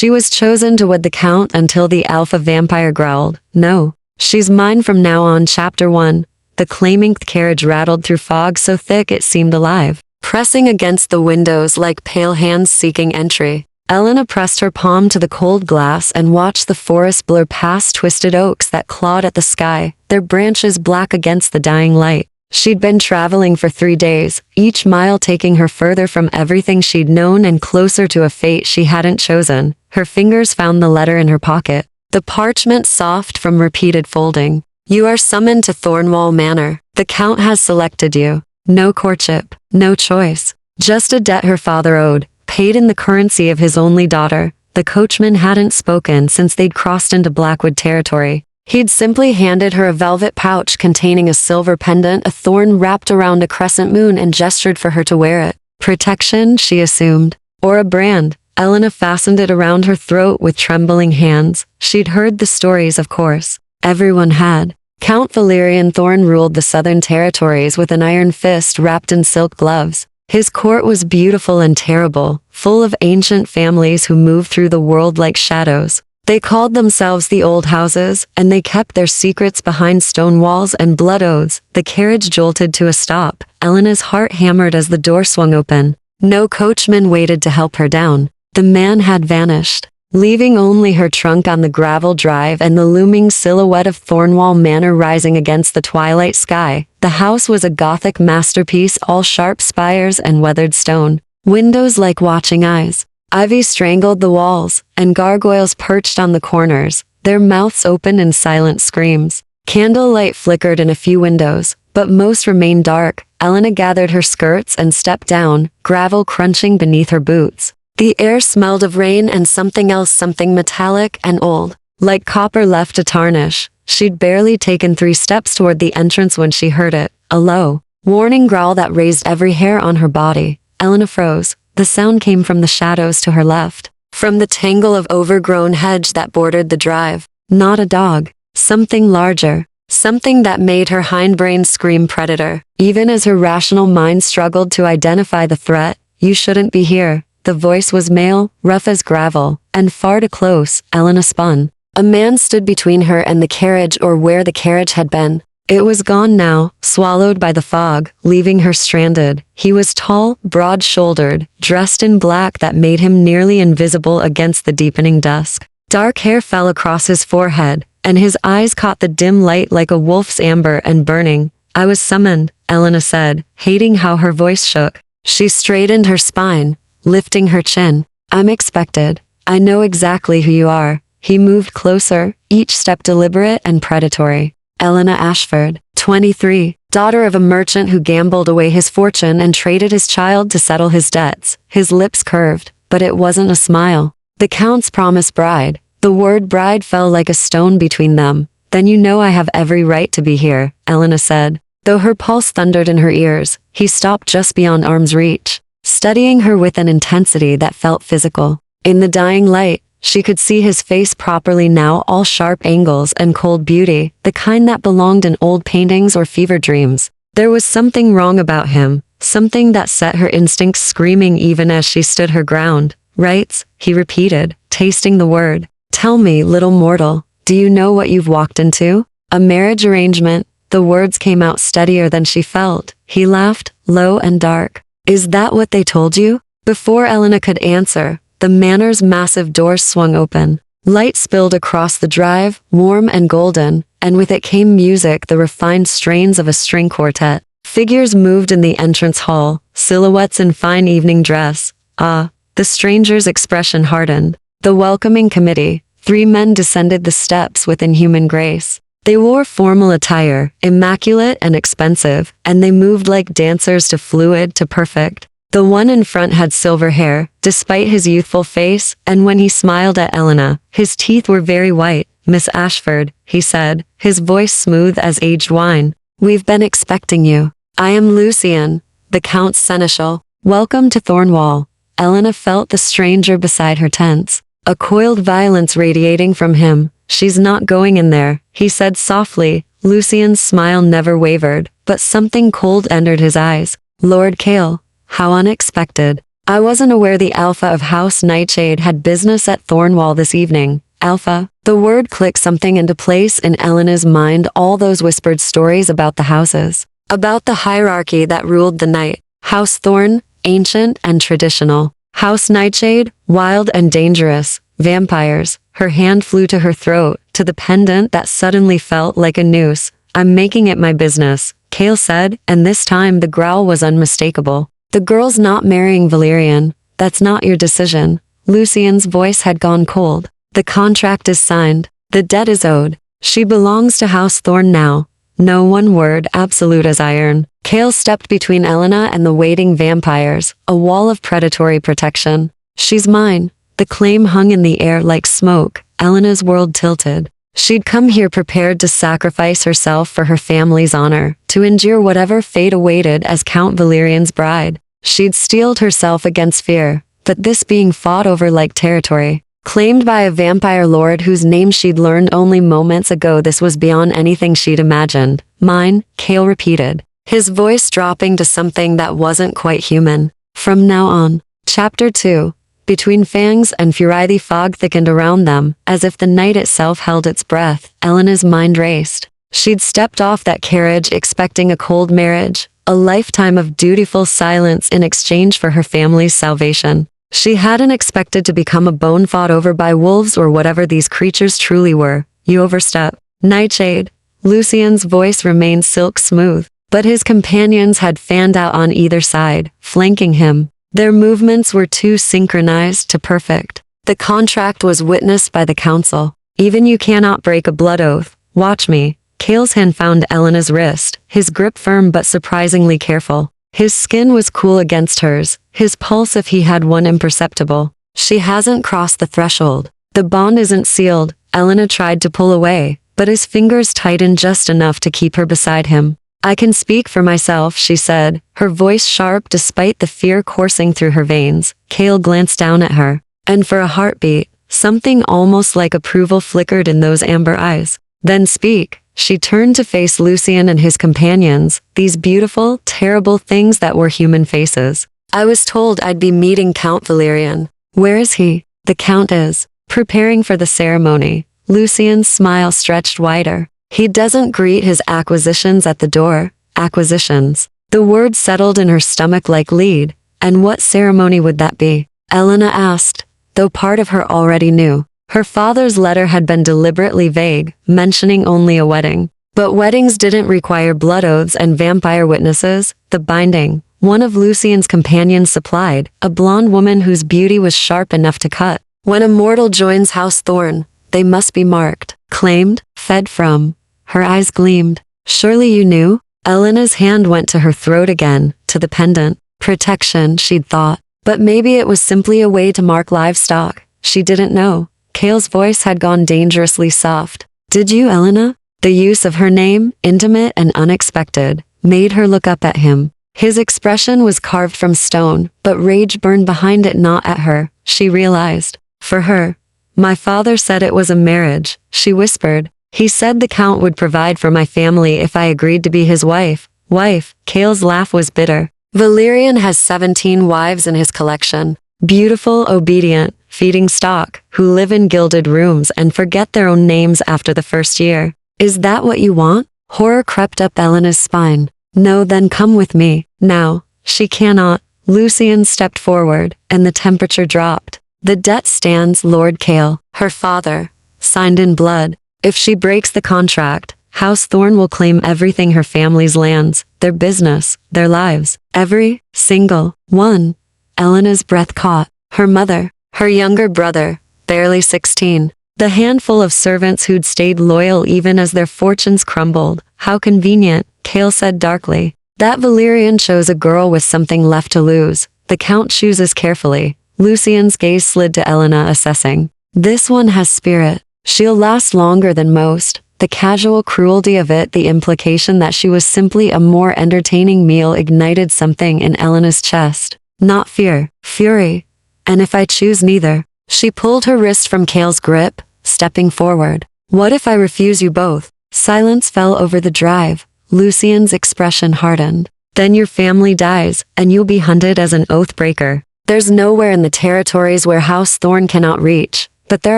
She was chosen to wed the Count until the alpha vampire growled, "No, she's mine from now on." Chapter 1. The claiming carriage rattled through fog so thick it seemed alive, pressing against the windows like pale hands seeking entry. Elena pressed her palm to the cold glass and watched the forest blur past twisted oaks that clawed at the sky, their branches black against the dying light. She'd been traveling for 3 days, each mile taking her further from everything she'd known and closer to a fate she hadn't chosen. Her fingers found the letter in her pocket, the parchment soft from repeated folding. "You are summoned to Thornwall Manor. The Count has selected you. No courtship, no choice, just a debt her father owed, paid in the currency of his only daughter." The coachman hadn't spoken since they'd crossed into Blackwood territory. He'd simply handed her a velvet pouch containing a silver pendant, a thorn wrapped around a crescent moon, and gestured for her to wear it. Protection, she assumed. Or a brand. Elena fastened it around her throat with trembling hands. She'd heard the stories, of course. Everyone had. Count Valerian Thorn ruled the southern territories with an iron fist wrapped in silk gloves. His court was beautiful and terrible, full of ancient families who moved through the world like shadows. They called themselves the Old Houses, and they kept their secrets behind stone walls and blood oaths. The carriage jolted to a stop. Elena's heart hammered as the door swung open. No coachman waited to help her down. The man had vanished, leaving only her trunk on the gravel drive and the looming silhouette of Thornwall Manor rising against the twilight sky. The house was a Gothic masterpiece, all sharp spires and weathered stone, windows like watching eyes. Ivy strangled the walls, and gargoyles perched on the corners, their mouths open in silent screams. Candlelight flickered in a few windows, but most remained dark. Elena gathered her skirts and stepped down, gravel crunching beneath her boots. The air smelled of rain and something else, something metallic and old, like copper left to tarnish. She'd barely taken 3 steps toward the entrance when she heard it, a low, warning growl that raised every hair on her body. Elena froze. The sound came from the shadows to her left, from the tangle of overgrown hedge that bordered the drive. Not a dog. Something larger. Something that made her hindbrain scream predator. Even as her rational mind struggled to identify the threat, "You shouldn't be here." The voice was male, rough as gravel, and far too close. Elena spun. A man stood between her and the carriage, or where the carriage had been. It was gone now, swallowed by the fog, leaving her stranded. He was tall, broad-shouldered, dressed in black that made him nearly invisible against the deepening dusk. Dark hair fell across his forehead, and his eyes caught the dim light like a wolf's, amber and burning. "I was summoned," Elena said, hating how her voice shook. She straightened her spine, lifting her chin. "I'm expected. I know exactly who you are." He moved closer, each step deliberate and predatory. Elena Ashford, 23, daughter of a merchant who gambled away his fortune and traded his child to settle his debts. His lips curved, but it wasn't a smile. The Count's promised bride. The word bride fell like a stone between them. "Then you know I have every right to be here," Elena said. Though her pulse thundered in her ears, he stopped just beyond arm's reach, studying her with an intensity that felt physical. In the dying light, she could see his face properly now, all sharp angles and cold beauty, the kind that belonged in old paintings or fever dreams. There was something wrong about him, something that set her instincts screaming even as she stood her ground. "Rights," he repeated, tasting the word. "Tell me, little mortal, do you know what you've walked into?" "A marriage arrangement." The words came out steadier than she felt. He laughed, low and dark. "Is that what they told you?" Before Elena could answer, the manor's massive doors swung open. Light spilled across the drive, warm and golden, and with it came music, the refined strains of a string quartet. Figures moved in the entrance hall, silhouettes in fine evening dress. The stranger's expression hardened. The welcoming committee, 3 men descended the steps with inhuman grace. They wore formal attire, immaculate and expensive, and they moved like dancers to fluid to perfect. The one in front had silver hair, despite his youthful face, and when he smiled at Elena, his teeth were very white. "Miss Ashford," he said, his voice smooth as aged wine. "We've been expecting you. I am Lucian, the Count's seneschal. Welcome to Thornwall." Elena felt the stranger beside her tense, a coiled violence radiating from him. "She's not going in there," he said softly. Lucian's smile never wavered, but something cold entered his eyes. "Lord Kale. How unexpected." I wasn't aware the Alpha of House Nightshade had business at Thornwall this evening. Alpha. The word clicked something into place in Elena's mind, all those whispered stories about the houses. About the hierarchy that ruled the night. House Thorn, ancient and traditional. House Nightshade, wild and dangerous. Vampires. Her hand flew to her throat, to the pendant that suddenly felt like a noose. I'm making it my business, Kale said, and this time the growl was unmistakable. The girl's not marrying Valerian. That's not your decision. Lucian's voice had gone cold. The contract is signed. The debt is owed. She belongs to House Thorn now. No one word, absolute as iron. Kale stepped between Elena and the waiting vampires, a wall of predatory protection. She's mine. The claim hung in the air like smoke. Elena's world tilted. She'd come here prepared to sacrifice herself for her family's honor, to endure whatever fate awaited as Count Valerian's bride. She'd steeled herself against fear, but this being fought over like territory, claimed by a vampire lord whose name she'd learned only moments ago, this was beyond anything she'd imagined. Mine, Kale repeated, his voice dropping to something that wasn't quite human. From now on. Chapter 2. Between fangs and fury the fog thickened around them, as if the night itself held its breath. Elena's mind raced. She'd stepped off that carriage expecting a cold marriage, a lifetime of dutiful silence in exchange for her family's salvation. She hadn't expected to become a bone fought over by wolves or whatever these creatures truly were. You overstep. Nightshade. Lucian's voice remained silk smooth, but his companions had fanned out on either side, flanking him. Their movements were too synchronized to perfect. The contract was witnessed by the council. Even you cannot break a blood oath. Watch me. Kale's hand found Elena's wrist, his grip firm but surprisingly careful. His skin was cool against hers, his pulse if he had one imperceptible. She hasn't crossed the threshold. The bond isn't sealed. Elena tried to pull away, but his fingers tightened just enough to keep her beside him. I can speak for myself, she said, her voice sharp despite the fear coursing through her veins. Kale glanced down at her, and for a heartbeat, something almost like approval flickered in those amber eyes. Then speak. She turned to face Lucian and his companions, these beautiful, terrible things that were human faces. I was told I'd be meeting Count Valerian. Where is he? The Count is preparing for the ceremony. Lucian's smile stretched wider. He doesn't greet his acquisitions at the door. Acquisitions. The word settled in her stomach like lead. And what ceremony would that be? Elena asked, though part of her already knew. Her father's letter had been deliberately vague, mentioning only a wedding. But weddings didn't require blood oaths and vampire witnesses. The binding, one of Lucian's companions supplied, a blonde woman whose beauty was sharp enough to cut. When a mortal joins House Thorn, they must be marked, claimed, fed from. Her eyes gleamed. Surely you knew? Elena's hand went to her throat again, to the pendant. Protection, she'd thought. But maybe it was simply a way to mark livestock. She didn't know. Kale's voice had gone dangerously soft. Did you, Elena? The use of her name, intimate and unexpected, made her look up at him. His expression was carved from stone, but rage burned behind it, not at her, she realized. For her. My father said it was a marriage, she whispered. He said the Count would provide for my family if I agreed to be his wife. Wife. Kale's laugh was bitter. Valerian has 17 wives in his collection. Beautiful, obedient, feeding stock, who live in gilded rooms and forget their own names after the first year. Is that what you want? Horror crept up Elena's spine. No, then come with me. Now. She cannot. Lucian stepped forward, and the temperature dropped. The debt stands, Lord Kale, her father, signed in blood. If she breaks the contract, House Thorn will claim everything, her family's lands, their business, their lives, every single one. Elena's breath caught. Her mother, her younger brother, barely 16. The handful of servants who'd stayed loyal even as their fortunes crumbled. How convenient, Kale said darkly. That Valerian chose a girl with something left to lose. The Count chooses carefully. Lucian's gaze slid to Elena, assessing. This one has spirit. She'll last longer than most. The casual cruelty of it, the implication that she was simply a more entertaining meal, ignited something in Elena's chest. Not fear, fury. And if I choose neither? She pulled her wrist from Kale's grip, stepping forward. What if I refuse you both? Silence fell over the drive. Lucian's expression hardened. Then your family dies, and you'll be hunted as an oath breaker. There's nowhere in the territories where House Thorn cannot reach, but there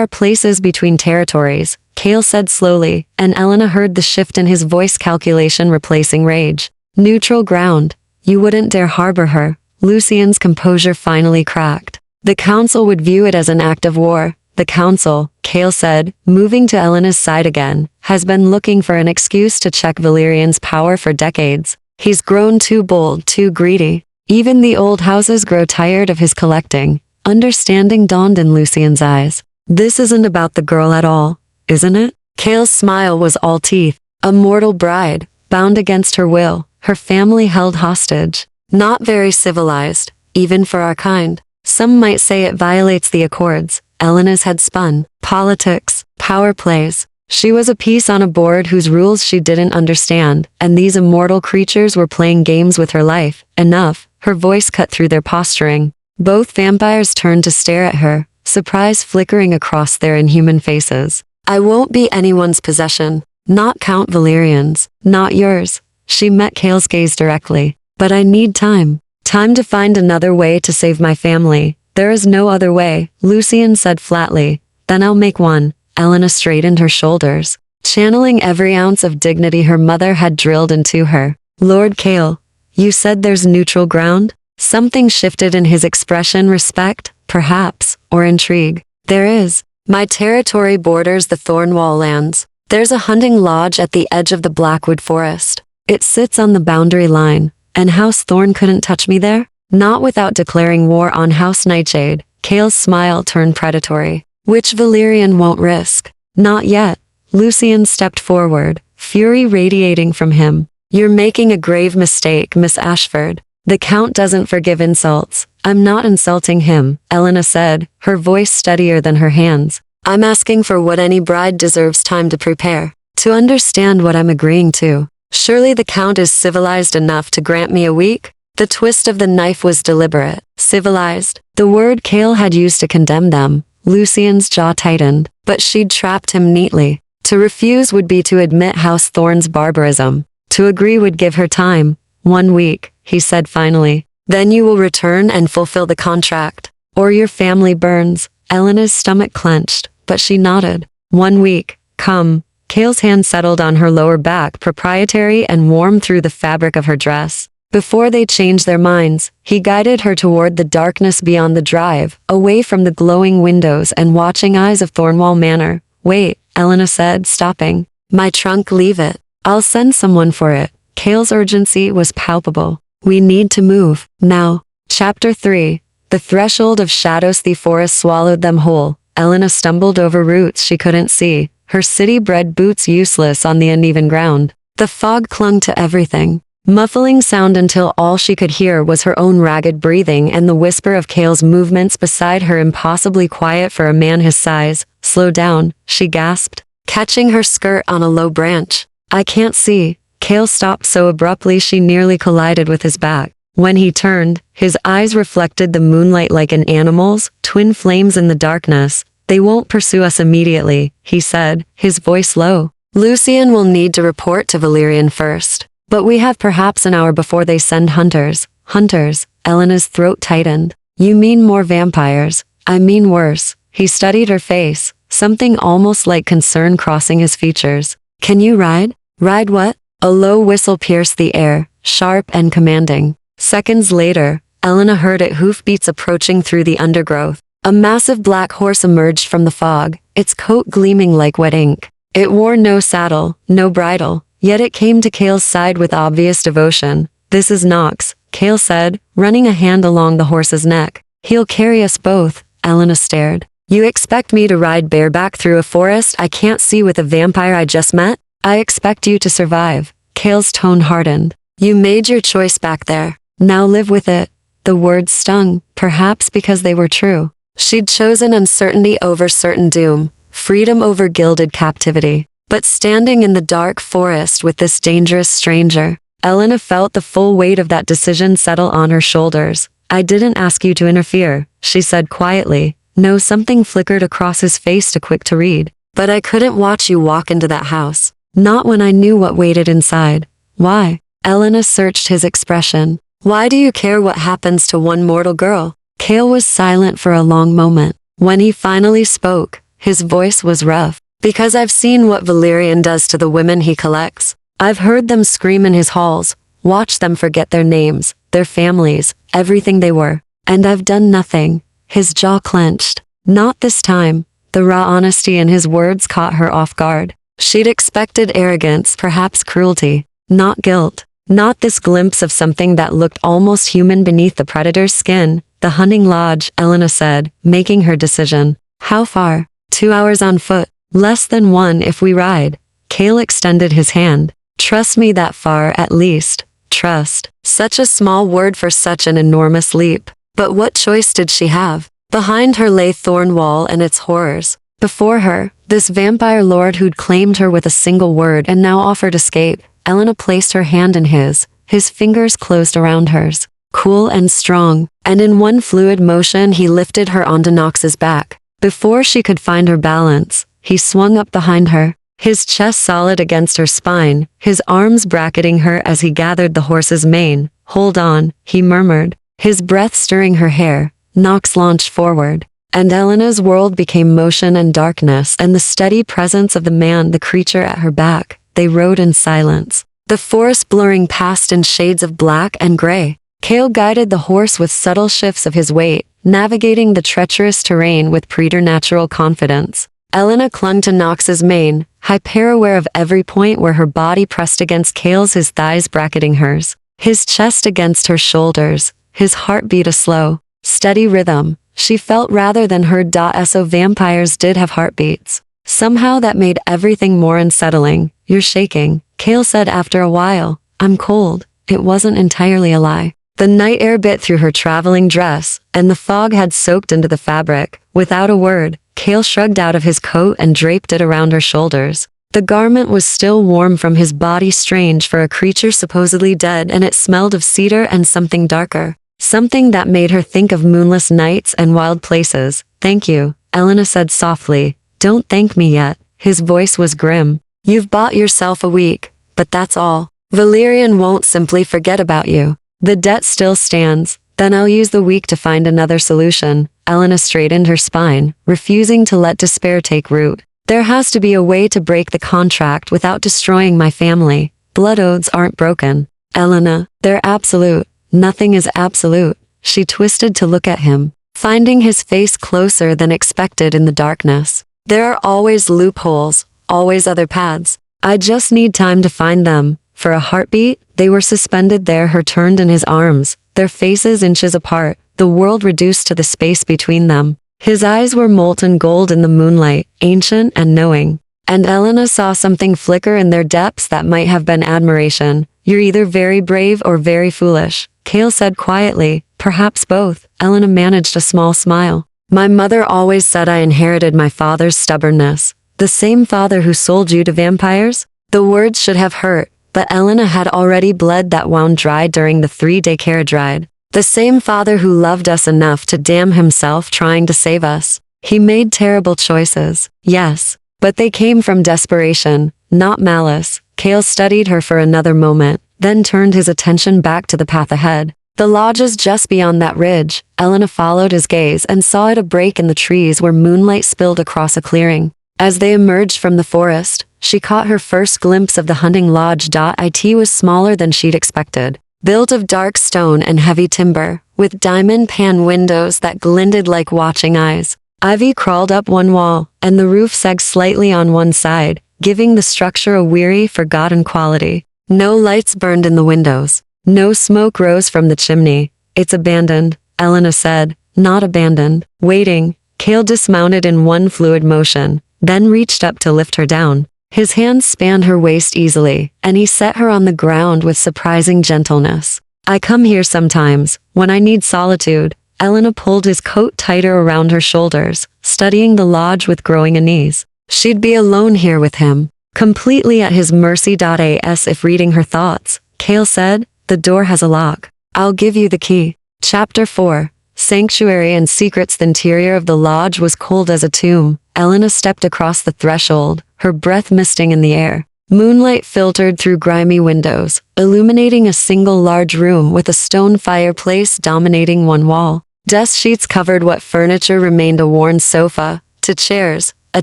are places between territories, Cale said slowly, and Elena heard the shift in his voice, calculation replacing rage. Neutral ground. You wouldn't dare harbor her. Lucien's composure finally cracked. The council would view it as an act of war. The council, Cale said, moving to Elena's side again, has been looking for an excuse to check Valerian's power for decades. He's grown too bold, too greedy. Even the old houses grow tired of his collecting. Understanding dawned in Lucien's eyes. This isn't about the girl at all, isn't it? Cale's smile was all teeth. A mortal bride, bound against her will, her family held hostage. Not very civilized, even for our kind. Some might say it violates the accords. Elena's head spun. Politics, power plays. She was a piece on a board whose rules she didn't understand, and these immortal creatures were playing games with her life. Enough. Her voice cut through their posturing. Both vampires turned to stare at her, surprise flickering across their inhuman faces. I won't be anyone's possession. Not Count Valerian's. Not yours. She met Cale's gaze directly. But I need time. Time to find another way to save my family. There is no other way, Lucien said flatly. Then I'll make one. Elena straightened her shoulders, channeling every ounce of dignity her mother had drilled into her. Lord Cale, you said there's neutral ground? Something shifted in his expression. Respect, perhaps, or intrigue. There is. My territory borders the Thornwall lands. There's a hunting lodge at the edge of the Blackwood Forest. It sits on the boundary line, and House Thorn couldn't touch me there? Not without declaring war on House Nightshade. Cale's smile turned predatory. Which Valerian won't risk. Not yet. Lucien stepped forward, fury radiating from him. You're making a grave mistake, Miss Ashford. The Count doesn't forgive insults. I'm not insulting him, Elena said, her voice steadier than her hands. I'm asking for what any bride deserves: time to prepare, to understand what I'm agreeing to. Surely the Count is civilized enough to grant me a week? The twist of the knife was deliberate. Civilized. The word Cale had used to condemn them. Lucien's jaw tightened, but she'd trapped him neatly. To refuse would be to admit House Thorn's barbarism. To agree would give her time. 1 week, he said finally. Then you will return and fulfill the contract. Or your family burns. Elena's stomach clenched, but she nodded. 1 week. Come. Cale's hand settled on her lower back, proprietary and warm through the fabric of her dress. Before they changed their minds, he guided her toward the darkness beyond the drive, away from the glowing windows and watching eyes of Thornwall Manor. Wait, Elena said, stopping. My trunk, leave it. I'll send someone for it. Cale's urgency was palpable. We need to move, now. Chapter 3. The threshold of Shadows. The forest swallowed them whole. Elena stumbled over roots she couldn't see, her city-bred boots useless on the uneven ground. The fog clung to everything, muffling sound until all she could hear was her own ragged breathing and the whisper of Cale's movements beside her, impossibly quiet for a man his size. Slow down, she gasped, catching her skirt on a low branch. I can't see. Cale stopped so abruptly she nearly collided with his back. When he turned, his eyes reflected the moonlight like an animal's, twin flames in the darkness. They won't pursue us immediately, he said, his voice low. Lucien will need to report to Valerian first. But we have perhaps an hour before they send hunters. Hunters. Elena's throat tightened. You mean more vampires? I mean worse. He studied her face, something almost like concern crossing his features. Can you ride? Ride what? A low whistle pierced the air, sharp and commanding. Seconds later, Elena heard it, hoofbeats approaching through the undergrowth. A massive black horse emerged from the fog, its coat gleaming like wet ink. It wore no saddle, no bridle, yet it came to Cale's side with obvious devotion. This is Nox, Cale said, running a hand along the horse's neck. He'll carry us both. Elena stared. You expect me to ride bareback through a forest I can't see with a vampire I just met? I expect you to survive. Cale's tone hardened. You made your choice back there. Now live with it. The words stung, perhaps because they were true. She'd chosen uncertainty over certain doom, freedom over gilded captivity. But standing in the dark forest with this dangerous stranger, Elena felt the full weight of that decision settle on her shoulders. I didn't ask you to interfere, she said quietly. No, something flickered across his face, too quick to read. But I couldn't watch you walk into that house. Not when I knew what waited inside. Why? Elena searched his expression. Why do you care what happens to one mortal girl? Kale was silent for a long moment. When he finally spoke, his voice was rough. Because I've seen what Valerian does to the women he collects. I've heard them scream in his halls, watched them forget their names, their families, everything they were. And I've done nothing. His jaw clenched. Not this time. The raw honesty in his words caught her off guard. She'd expected arrogance, perhaps cruelty. Not guilt. Not this glimpse of something that looked almost human beneath the predator's skin. The hunting lodge, Elena said, making her decision. How far? 2 hours on foot. Less than 1 if we ride. Kale extended his hand. Trust me that far at least. Trust. Such a small word for such an enormous leap. But what choice did she have? Behind her lay Thornwall and its horrors. Before her, this vampire lord who'd claimed her with a single word and now offered escape. Elena placed her hand in his fingers closed around hers. Cool and strong, and in one fluid motion he lifted her onto Nox's back. Before she could find her balance, he swung up behind her, his chest solid against her spine, his arms bracketing her as he gathered the horse's mane. Hold on, he murmured, his breath stirring her hair. Nox launched forward, and Elena's world became motion and darkness and the steady presence of the man, the creature at her back. They rode in silence, the forest blurring past in shades of black and gray. Kale guided the horse with subtle shifts of his weight, navigating the treacherous terrain with preternatural confidence. Elena clung to Nox's mane, hyper-aware of every point where her body pressed against Kale's, his thighs bracketing hers, his chest against her shoulders, his heart beat a slow, steady rhythm. She felt rather than heard. So vampires did have heartbeats. Somehow that made everything more unsettling. You're shaking, Kale said after a while. I'm cold. It wasn't entirely a lie. The night air bit through her traveling dress, and the fog had soaked into the fabric. Without a word, Kale shrugged out of his coat and draped it around her shoulders. The garment was still warm from his body, strange for a creature supposedly dead, and it smelled of cedar and something darker. Something that made her think of moonless nights and wild places. Thank you, Elena said softly. Don't thank me yet. His voice was grim. You've bought yourself a week, but that's all. Valerian won't simply forget about you. The debt still stands. Then I'll use the week to find another solution. Elena straightened her spine, refusing to let despair take root. There has to be a way to break the contract without destroying my family. Blood oaths aren't broken. Elena, they're absolute. Nothing is absolute. She twisted to look at him, finding his face closer than expected in the darkness. There are always loopholes, always other paths. I just need time to find them. For a heartbeat, they were suspended there, her turned in his arms, their faces inches apart, the world reduced to the space between them. His eyes were molten gold in the moonlight, ancient and knowing. And Elena saw something flicker in their depths that might have been admiration. You're either very brave or very foolish, Kale said quietly. Perhaps both. Elena managed a small smile. My mother always said I inherited my father's stubbornness. The same father who sold you to vampires? The words should have hurt, but Elena had already bled that wound dry during the 3-day carriage ride. The same father who loved us enough to damn himself trying to save us. He made terrible choices, yes, but they came from desperation, not malice. Kale studied her for another moment, then turned his attention back to the path ahead. The lodge is just beyond that ridge. Elena followed his gaze and saw it, a break in the trees where moonlight spilled across a clearing. As they emerged from the forest, she caught her first glimpse of the hunting lodge. It was smaller than she'd expected. Built of dark stone and heavy timber, with diamond pan windows that glinted like watching eyes. Ivy crawled up one wall, and the roof sagged slightly on one side, giving the structure a weary, forgotten quality. No lights burned in the windows. No smoke rose from the chimney. It's abandoned, Elena said. Not abandoned. Waiting. Kale dismounted in one fluid motion, then reached up to lift her down. His hands spanned her waist easily, and he set her on the ground with surprising gentleness. I come here sometimes, when I need solitude. Elena pulled his coat tighter around her shoulders, studying the lodge with growing unease. She'd be alone here with him, completely at his mercy. As if reading her thoughts, Kale said, the door has a lock. I'll give you the key. Chapter 4. Sanctuary and Secrets. The interior of the lodge was cold as a tomb. Elena stepped across the threshold, her breath misting in the air. Moonlight filtered through grimy windows, illuminating a single large room with a stone fireplace dominating one wall. Dust sheets covered what furniture remained, a worn sofa, to chairs, a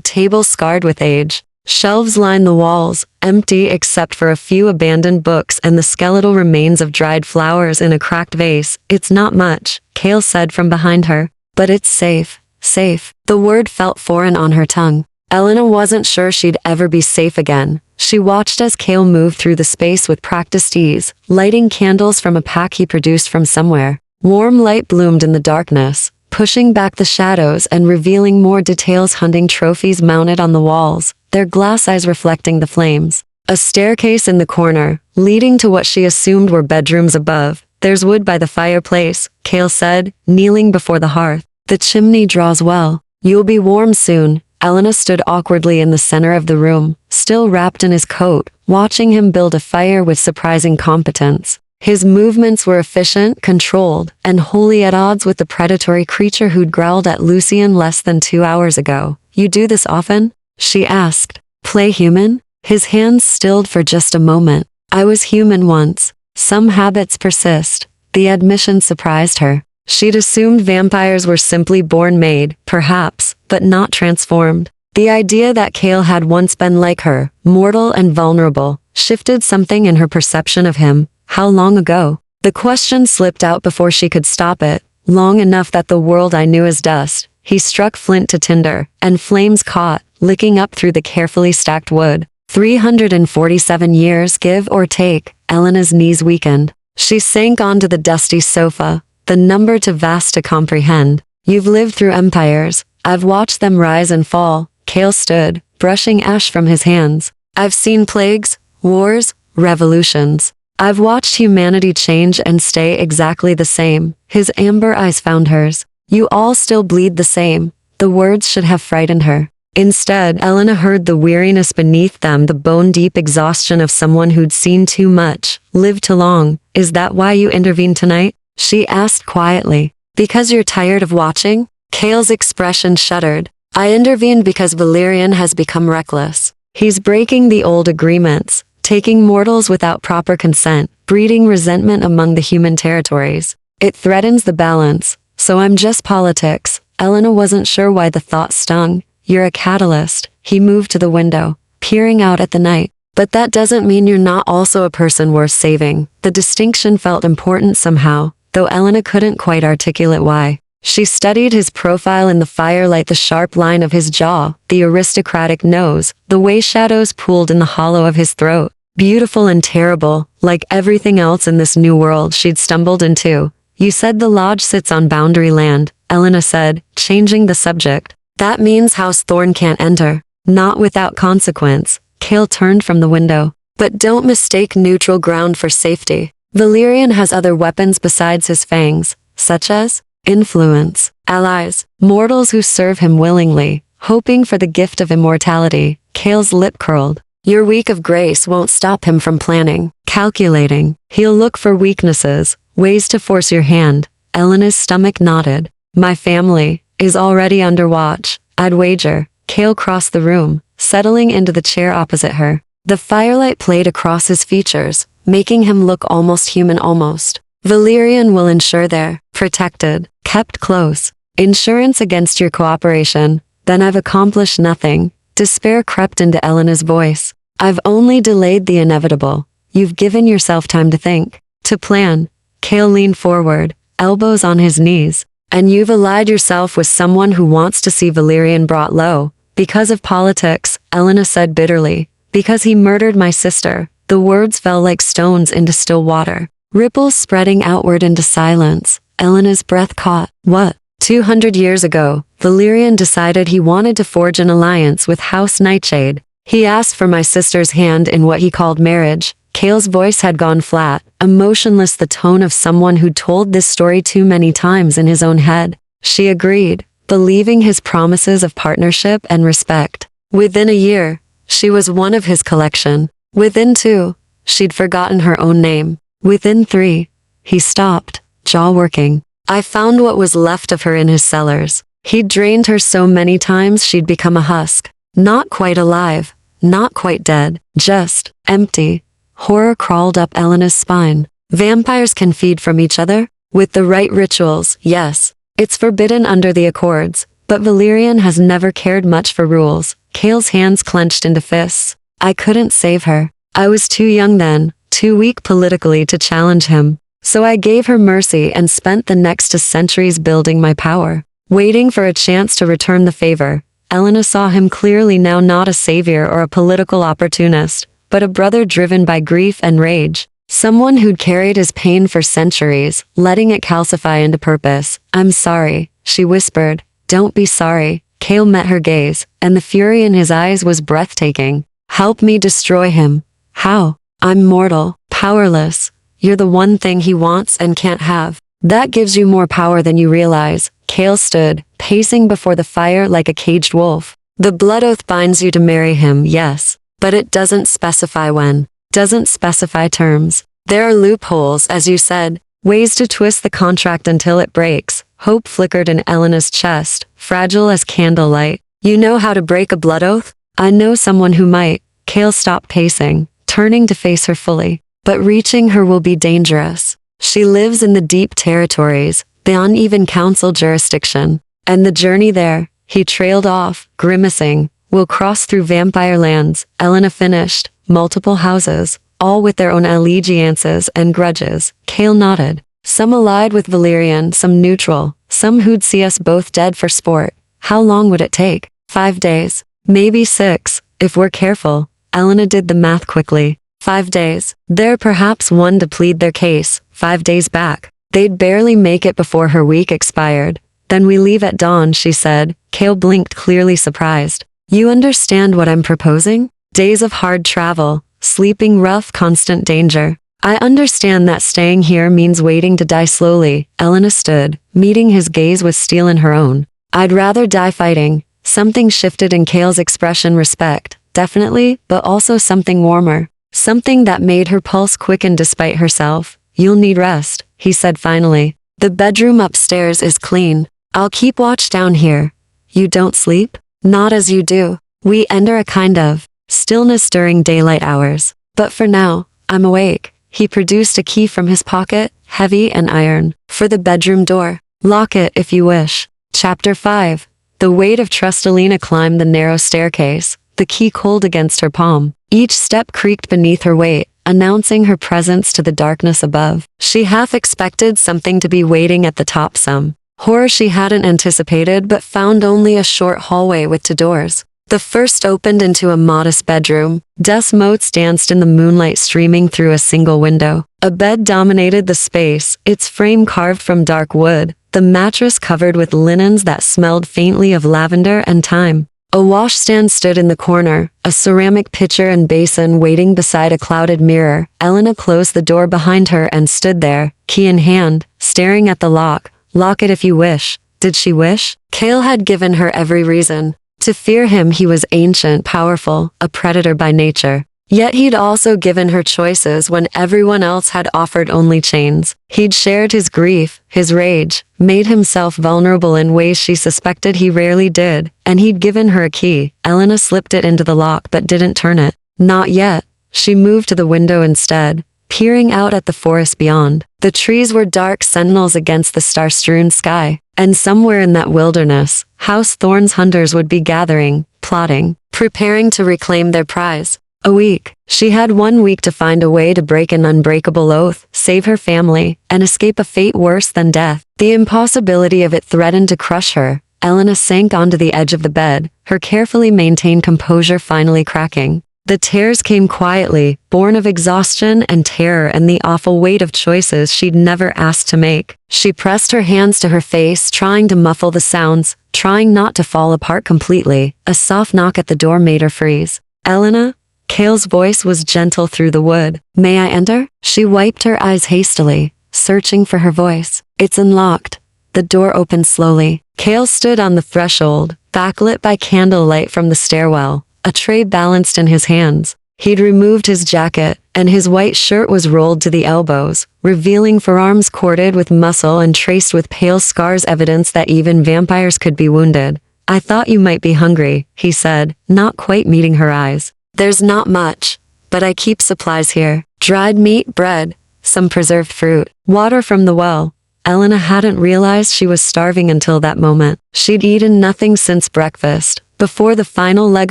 table scarred with age. Shelves lined the walls, empty except for a few abandoned books and the skeletal remains of dried flowers in a cracked vase. It's not much, Kale said from behind her, but it's safe. Safe. The word felt foreign on her tongue. Elena wasn't sure she'd ever be safe again. She watched as Kale moved through the space with practiced ease, lighting candles from a pack he produced from somewhere. Warm light bloomed in the darkness, pushing back the shadows and revealing more details, hunting trophies mounted on the walls, their glass eyes reflecting the flames. A staircase in the corner, leading to what she assumed were bedrooms above. There's wood by the fireplace, Kale said, kneeling before the hearth. The chimney draws well. You'll be warm soon. Elena stood awkwardly in the center of the room, still wrapped in his coat, watching him build a fire with surprising competence. His movements were efficient, controlled, and wholly at odds with the predatory creature who'd growled at Lucien less than 2 hours ago. You do this often? She asked. Play human? His hands stilled for just a moment. I was human once. Some habits persist. The admission surprised her. She'd assumed vampires were simply born made, perhaps, but not transformed. The idea that Kale had once been like her, mortal and vulnerable, shifted something in her perception of him. How long ago? The question slipped out before she could stop it. Long enough that the world I knew as dust. He struck flint to tinder, and flames caught, licking up through the carefully stacked wood. 347 years, give or take. Elena's knees weakened. She sank onto the dusty sofa, the number too vast to comprehend. You've lived through empires. I've watched them rise and fall. Kale stood, brushing ash from his hands. I've seen plagues, wars, revolutions. I've watched humanity change and stay exactly the same. His amber eyes found hers. You all still bleed the same. The words should have frightened her. Instead, Elena heard the weariness beneath them, the bone-deep exhaustion of someone who'd seen too much, lived too long. Is that why you intervened tonight? She asked quietly. Because you're tired of watching? Kale's expression shuddered. I intervened because Valerian has become reckless. He's breaking the old agreements, taking mortals without proper consent, breeding resentment among the human territories. It threatens the balance. So I'm just politics. Elena wasn't sure why the thought stung. You're a catalyst. He moved to the window, peering out at the night. But that doesn't mean you're not also a person worth saving. The distinction felt important somehow, though Elena couldn't quite articulate why. She studied his profile in the firelight, the sharp line of his jaw, the aristocratic nose, the way shadows pooled in the hollow of his throat. Beautiful and terrible, like everything else in this new world she'd stumbled into. You said the lodge sits on boundary land, Elena said, changing the subject. That means House Thorn can't enter. Not without consequence. Kale turned from the window. But don't mistake neutral ground for safety. Valerian has other weapons besides his fangs, such as influence, allies, mortals who serve him willingly, hoping for the gift of immortality. Kale's lip curled. Your weak of grace won't stop him from planning, calculating. He'll look for weaknesses, ways to force your hand. Elena's stomach nodded. My family is already under watch, I'd wager. Kale crossed the room, settling into the chair opposite her. The firelight played across his features, making him look almost human almost. Valerian will ensure they're protected, kept close. Insurance against your cooperation. Then I've accomplished nothing. Despair crept into Elena's voice. I've only delayed the inevitable. You've given yourself time to think, to plan. Kale leaned forward, elbows on his knees. And you've allied yourself with someone who wants to see Valerian brought low. Because of politics, Elena said bitterly. Because he murdered my sister. The words fell like stones into still water, ripples spreading outward into silence. Elena's breath caught. What? 200 years ago, Valerian decided he wanted to forge an alliance with House Nightshade. He asked for my sister's hand in what he called marriage. Kale's voice had gone flat, emotionless, the tone of someone who'd told this story too many times in his own head. She agreed, believing his promises of partnership and respect. Within a year, she was one of his collection. Within 2, she'd forgotten her own name. Within 3, he stopped, jaw working. I found what was left of her in his cellars. He'd drained her so many times she'd become a husk. Not quite alive, not quite dead, just empty. Horror crawled up Elena's spine. Vampires can feed from each other? With the right rituals, yes. It's forbidden under the Accords, but Valerian has never cared much for rules. Kale's hands clenched into fists. I couldn't save her. I was too young then, too weak politically to challenge him. So I gave her mercy and spent the next centuries building my power, waiting for a chance to return the favor. Elena saw him clearly now, not a savior or a political opportunist, but a brother driven by grief and rage. Someone who'd carried his pain for centuries, letting it calcify into purpose. I'm sorry, she whispered. Don't be sorry. Kale met her gaze, and the fury in his eyes was breathtaking. Help me destroy him. How? I'm mortal, powerless. You're the one thing he wants and can't have. That gives you more power than you realize. Kale stood, pacing before the fire like a caged wolf. The blood oath binds you to marry him, yes, but it doesn't specify when, doesn't specify terms. There are loopholes, as you said, ways to twist the contract until it breaks. Hope flickered in Elena's chest, fragile as candlelight. You know how to break a blood oath? I know someone who might. Kale stopped pacing, turning to face her fully. But reaching her will be dangerous. She lives in the deep territories, the uneven council jurisdiction. And the journey there, he trailed off, grimacing, will cross through vampire lands. Elena finished. Multiple houses, all with their own allegiances and grudges. Kale nodded. Some allied with Valerian, some neutral, some who'd see us both dead for sport. How long would it take? 5 days. Maybe 6, if we're careful. Elena did the math quickly. 5 days. There perhaps one to plead their case. 5 days back. They'd barely make it before her week expired. Then we leave at dawn, she said. Kale blinked, clearly surprised. You understand what I'm proposing? Days of hard travel, sleeping rough, constant danger. I understand that staying here means waiting to die slowly. Elena stood, meeting his gaze with steel in her own. I'd rather die fighting. Something shifted in Kale's expression. Respect, definitely, but also something warmer. Something that made her pulse quicken despite herself. You'll need rest, he said finally. The bedroom upstairs is clean. I'll keep watch down here. You don't sleep? Not as you do. We enter a kind of stillness during daylight hours. But for now, I'm awake. He produced a key from his pocket, heavy and iron, for the bedroom door. Lock it if you wish. Chapter 5. The weight of trust. Elena climbed the narrow staircase, the key cold against her palm. Each step creaked beneath her weight, announcing her presence to the darkness above. She half expected something to be waiting at the top, some horror she hadn't anticipated, but found only a short hallway with 2 doors. The first opened into a modest bedroom. Dust motes danced in the moonlight streaming through a single window. A bed dominated the space, its frame carved from dark wood, the mattress covered with linens that smelled faintly of lavender and thyme. A washstand stood in the corner, a ceramic pitcher and basin waiting beside a clouded mirror. Elena closed the door behind her and stood there, key in hand, staring at the lock. Lock it if you wish. Did she wish? Kale had given her every reason to fear him. He was ancient, powerful, a predator by nature. Yet he'd also given her choices when everyone else had offered only chains. He'd shared his grief, his rage, made himself vulnerable in ways she suspected he rarely did, and he'd given her a key. Elena slipped it into the lock but didn't turn it. Not yet. She moved to the window instead, peering out at the forest beyond. The trees were dark sentinels against the star-strewn sky, and somewhere in that wilderness, House Thorn's hunters would be gathering, plotting, preparing to reclaim their prize. A week. She had 1 week to find a way to break an unbreakable oath, save her family, and escape a fate worse than death. The impossibility of it threatened to crush her. Elena sank onto the edge of the bed, her carefully maintained composure finally cracking. The tears came quietly, born of exhaustion and terror and the awful weight of choices she'd never asked to make. She pressed her hands to her face, trying to muffle the sounds, trying not to fall apart completely. A soft knock at the door made her freeze. Elena? Kale's voice was gentle through the wood. May I enter? She wiped her eyes hastily, searching for her voice. It's unlocked. The door opened slowly. Kale stood on the threshold, backlit by candlelight from the stairwell, a tray balanced in his hands. He'd removed his jacket, and his white shirt was rolled to the elbows, revealing forearms corded with muscle and traced with pale scars, evidence that even vampires could be wounded. I thought you might be hungry, he said, not quite meeting her eyes. There's not much, but I keep supplies here. Dried meat, bread, some preserved fruit, water from the well. Elena hadn't realized she was starving until that moment. She'd eaten nothing since breakfast, before the final leg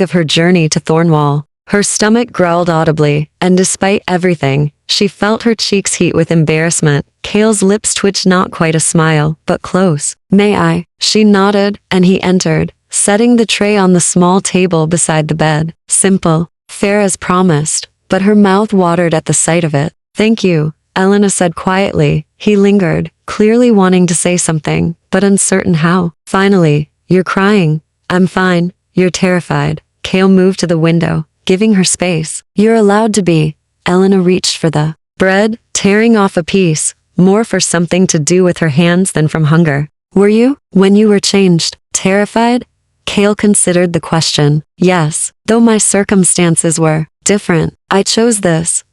of her journey to Thornwall. Her stomach growled audibly, and despite everything, she felt her cheeks heat with embarrassment. Kale's lips twitched, not quite a smile, but close. "May I?" She nodded, and he entered, setting the tray on the small table beside the bed. Simple, fair as promised, but her mouth watered at the sight of it. "Thank you," Elena said quietly. He lingered, clearly wanting to say something, but uncertain how. Finally, "You're crying." "I'm fine." "You're terrified." Kale moved to the window, giving her space. "You're allowed to be." Elena reached for the bread, tearing off a piece, more for something to do with her hands than from hunger. "Were you, when you were changed, terrified?" Kale considered the question. "Yes, though my circumstances were different. I chose this."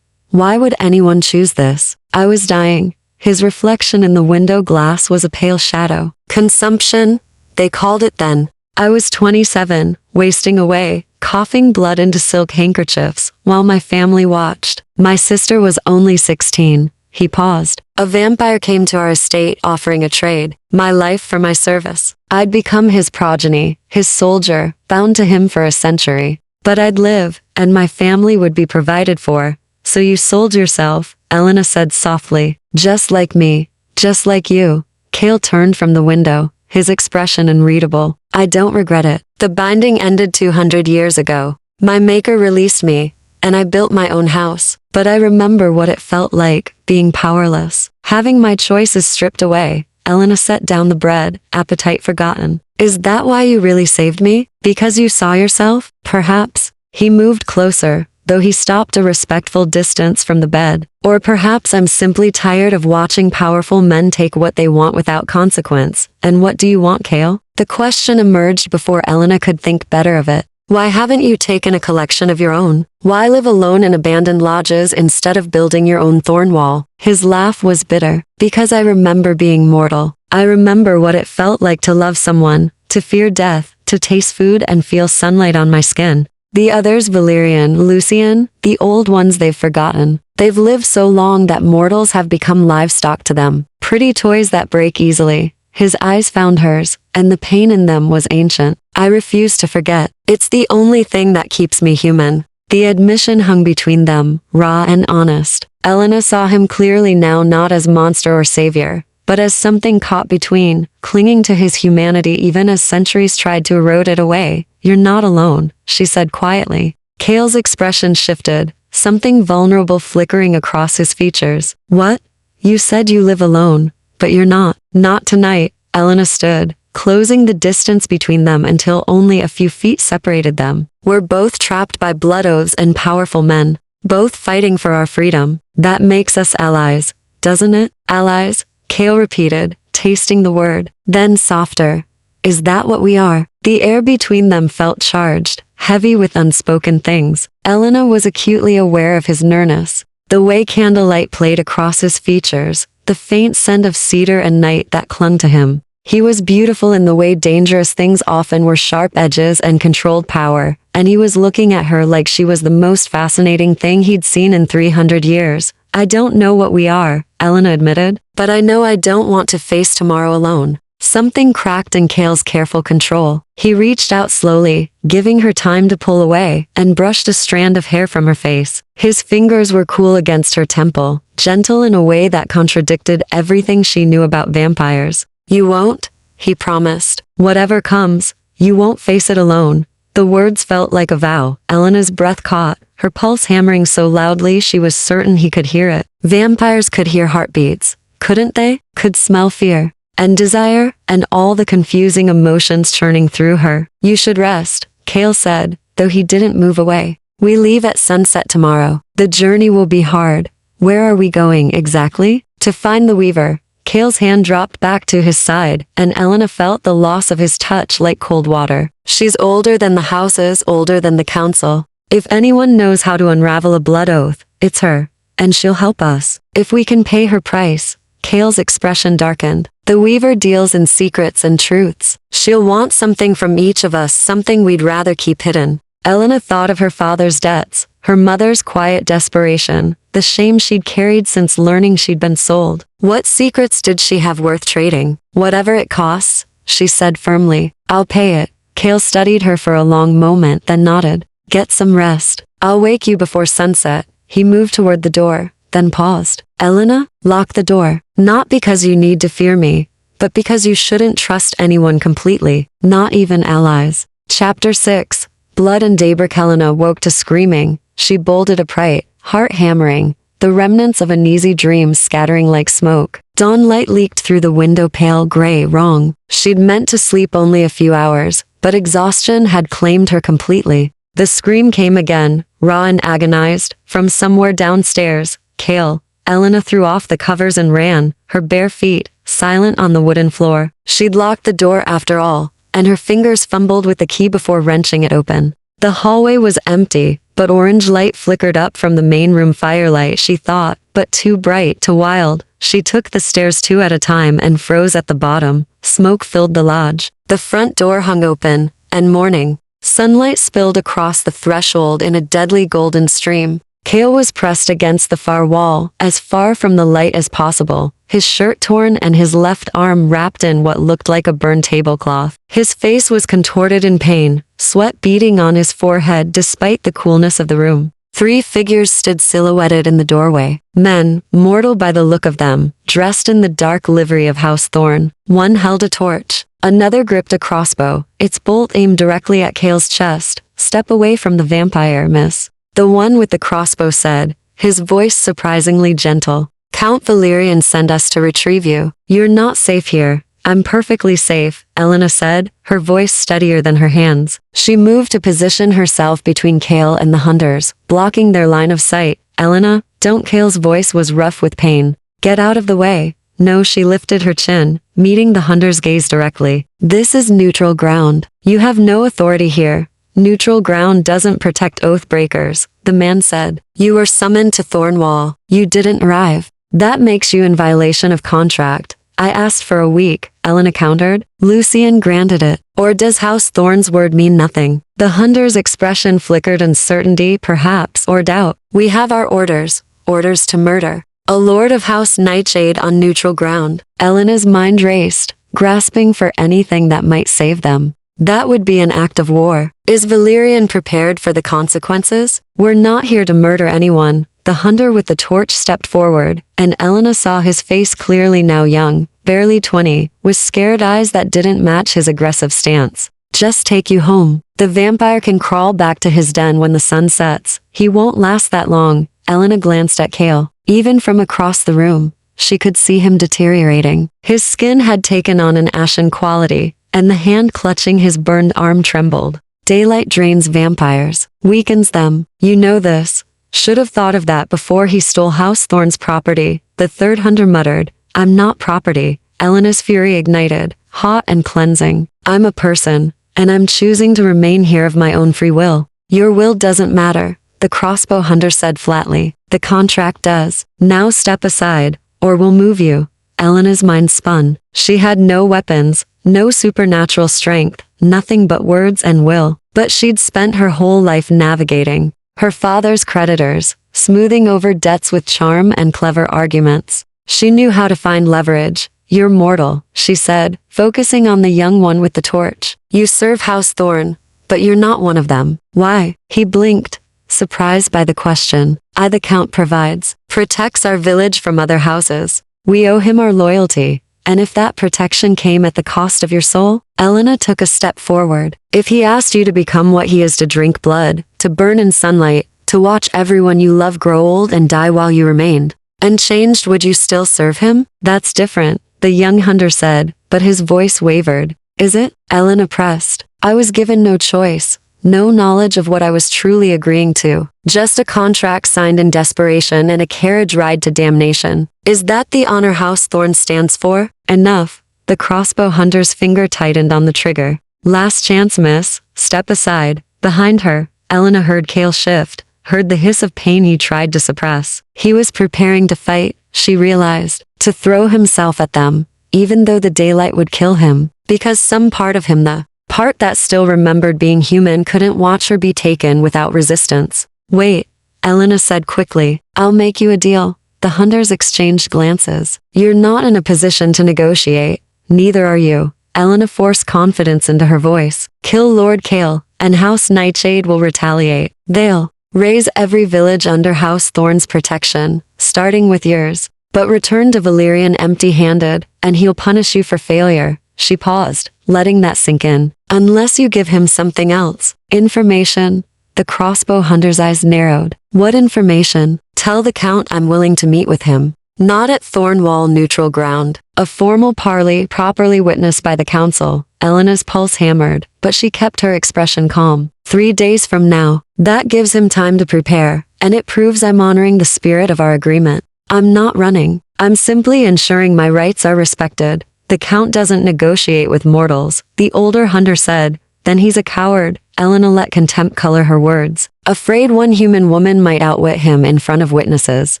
"Why would anyone choose this?" "I was dying." His reflection in the window glass was a pale shadow. "Consumption, they called it then." "I was 27, wasting away, coughing blood into silk handkerchiefs, while my family watched. My sister was only 16. He paused. "A vampire came to our estate offering a trade, my life for my service. I'd become his progeny, his soldier, bound to him for a century. But I'd live, and my family would be provided for. So you sold yourself," Elena said softly. "Just like me. Just like you." Kale turned from the window, his expression unreadable. "I don't regret it. The binding ended 200 years ago. My maker released me, and I built my own house. But I remember what it felt like, being powerless. Having my choices stripped away." Elena set down the bread, appetite forgotten. "Is that why you really saved me? Because you saw yourself? Perhaps." He moved closer, though he stopped a respectful distance from the bed. "Or perhaps I'm simply tired of watching powerful men take what they want without consequence." "And what do you want, Kale?" The question emerged before Elena could think better of it. "Why haven't you taken a collection of your own? Why live alone in abandoned lodges instead of building your own Thornwall?" His laugh was bitter. "Because I remember being mortal. I remember what it felt like to love someone, to fear death, to taste food and feel sunlight on my skin. The others, Valerian, Lucian, the old ones they've forgotten. They've lived so long that mortals have become livestock to them. Pretty toys that break easily." His eyes found hers, and the pain in them was ancient. "I refuse to forget. It's the only thing that keeps me human." The admission hung between them, raw and honest. Elena saw him clearly now, not as monster or savior, but as something caught between, clinging to his humanity even as centuries tried to erode it away. "You're not alone," she said quietly. Kale's expression shifted, something vulnerable flickering across his features. "What? You said you live alone, but you're not." "Not tonight." Elena stood, closing the distance between them until only a few feet separated them. "We're both trapped by blood oaths and powerful men, both fighting for our freedom. That makes us allies, doesn't it?" "Allies?" Kale repeated, tasting the word. Then softer. "Is that what we are?" The air between them felt charged, heavy with unspoken things. Elena was acutely aware of his nearness. The way candlelight played across his features, the faint scent of cedar and night that clung to him. He was beautiful in the way dangerous things often were, sharp edges and controlled power, and he was looking at her like she was the most fascinating thing he'd seen in 300 years. "I don't know what we are," Elena admitted, "but I know I don't want to face tomorrow alone." Something cracked in Kale's careful control. He reached out slowly, giving her time to pull away, and brushed a strand of hair from her face. His fingers were cool against her temple, gentle in a way that contradicted everything she knew about vampires. "You won't?" he promised. "Whatever comes, you won't face it alone." The words felt like a vow. Elena's breath caught, her pulse hammering so loudly she was certain he could hear it. Vampires could hear heartbeats, couldn't they? Could smell fear and desire, and all the confusing emotions churning through her. "You should rest," Kale said, though he didn't move away. "We leave at sunset tomorrow. The journey will be hard." "Where are we going exactly?" "To find the Weaver." Kale's hand dropped back to his side, and Elena felt the loss of his touch like cold water. "She's older than the houses, older than the council. If anyone knows how to unravel a blood oath, it's her. And she'll help us, if we can pay her price." Kale's expression darkened. "The Weaver deals in secrets and truths. She'll want something from each of us, something we'd rather keep hidden." Elena thought of her father's debts, her mother's quiet desperation, the shame she'd carried since learning she'd been sold. What secrets did she have worth trading? Whatever it costs, she said firmly. I'll pay it. Cale studied her for a long moment, then nodded. Get some rest. I'll wake you before sunset. He moved toward the door, then paused. Elena, lock the door. Not because you need to fear me, but because you shouldn't trust anyone completely, not even allies. Chapter 6. Blood and daybreak. Helena woke to screaming. She bolted upright, heart hammering, the remnants of an uneasy dream scattering like smoke. Dawn light leaked through the window, pale gray, wrong. She'd meant to sleep only a few hours, but exhaustion had claimed her completely. The scream came again, raw and agonized, from somewhere downstairs. Cale. Elena threw off the covers and ran, her bare feet, silent on the wooden floor. She'd locked the door after all, and her fingers fumbled with the key before wrenching it open. The hallway was empty, but orange light flickered up from the main room firelight, she thought, but too bright, too wild. She took the stairs two at a time and froze at the bottom. Smoke filled the lodge. The front door hung open, and morning sunlight spilled across the threshold in a deadly golden stream. Cale was pressed against the far wall, as far from the light as possible, his shirt torn and his left arm wrapped in what looked like a burned tablecloth. His face was contorted in pain, sweat beading on his forehead despite the coolness of the room. 3 figures stood silhouetted in the doorway. Men, mortal by the look of them, dressed in the dark livery of House Thorn. One held a torch. Another gripped a crossbow, its bolt aimed directly at Cale's chest. Step away from the vampire, miss. The one with the crossbow said, his voice surprisingly gentle. Count Valerian sent us to retrieve you. You're not safe here. I'm perfectly safe, Elena said, her voice steadier than her hands. She moved to position herself between Cale and the hunters, blocking their line of sight. Elena, don't. Cale's voice was rough with pain. Get out of the way. No, she lifted her chin, meeting the hunter's gaze directly. This is neutral ground. You have no authority here. Neutral ground doesn't protect oath breakers, the man said. You were summoned to Thornwall. You didn't arrive. That makes you in violation of contract. I asked for a week, Elena countered. Lucian granted it. Or does House Thorn's word mean nothing? The hunter's expression flickered uncertainty, perhaps, or doubt. We have our orders. Orders to murder a lord of House Nightshade on neutral ground. Elena's mind raced, grasping for anything that might save them. That would be an act of war. Is Valerian prepared for the consequences? We're not here to murder anyone. The hunter with the torch stepped forward, and Elena saw his face clearly, now young, barely 20, with scared eyes that didn't match his aggressive stance. Just take you home. The vampire can crawl back to his den when the sun sets. He won't last that long. Elena glanced at Cale. Even from across the room, she could see him deteriorating. His skin had taken on an ashen quality, and the hand clutching his burned arm trembled. Daylight drains vampires, weakens them. You know this. Should have thought of that before he stole House Thorn's property, the third hunter muttered. I'm not property. Elena's fury ignited, hot and cleansing. I'm a person, and I'm choosing to remain here of my own free will. Your will doesn't matter, the crossbow hunter said flatly. The contract does. Now step aside, or we'll move you. Elena's mind spun. She had no weapons, no supernatural strength, nothing but words and will. But she'd spent her whole life navigating her father's creditors, smoothing over debts with charm and clever arguments. She knew how to find leverage. You're mortal, she said, focusing on the young one with the torch. You serve House Thorn, but you're not one of them. Why? He blinked, surprised by the question. The Count provides, protects our village from other houses. We owe him our loyalty, and if that protection came at the cost of your soul? Elena took a step forward. If he asked you to become what he is, to drink blood, to burn in sunlight, to watch everyone you love grow old and die while you remained unchanged, would you still serve him? That's different, the young hunter said, but his voice wavered. Is it? Elena pressed. I was given no choice. No knowledge of what I was truly agreeing to. Just a contract signed in desperation and a carriage ride to damnation. Is that the honor House Thorn stands for? Enough. The crossbow hunter's finger tightened on the trigger. Last chance, miss. Step aside. Behind her, Elena heard Cale shift, heard the hiss of pain he tried to suppress. He was preparing to fight, she realized, to throw himself at them, even though the daylight would kill him, because some part of him, the part that still remembered being human, couldn't watch her be taken without resistance. Wait, Elena said quickly. I'll make you a deal. The hunters exchanged glances. You're not in a position to negotiate. Neither are you. Elena forced confidence into her voice. Kill Lord Kale, and House Nightshade will retaliate. They'll raise every village under House Thorn's protection, starting with yours. But return to Valerian empty-handed, and he'll punish you for failure. She paused, letting that sink in. Unless you give him something else. Information. The crossbow hunter's eyes narrowed. What information? Tell the Count I'm willing to meet with him. Not at Thornwall neutral ground. A formal parley properly witnessed by the council. Elena's pulse hammered, but she kept her expression calm. 3 days from now. That gives him time to prepare, and it proves I'm honoring the spirit of our agreement. I'm not running. I'm simply ensuring my rights are respected. The Count doesn't negotiate with mortals, the older hunter said. Then he's a coward. Elena let contempt color her words. Afraid one human woman might outwit him in front of witnesses.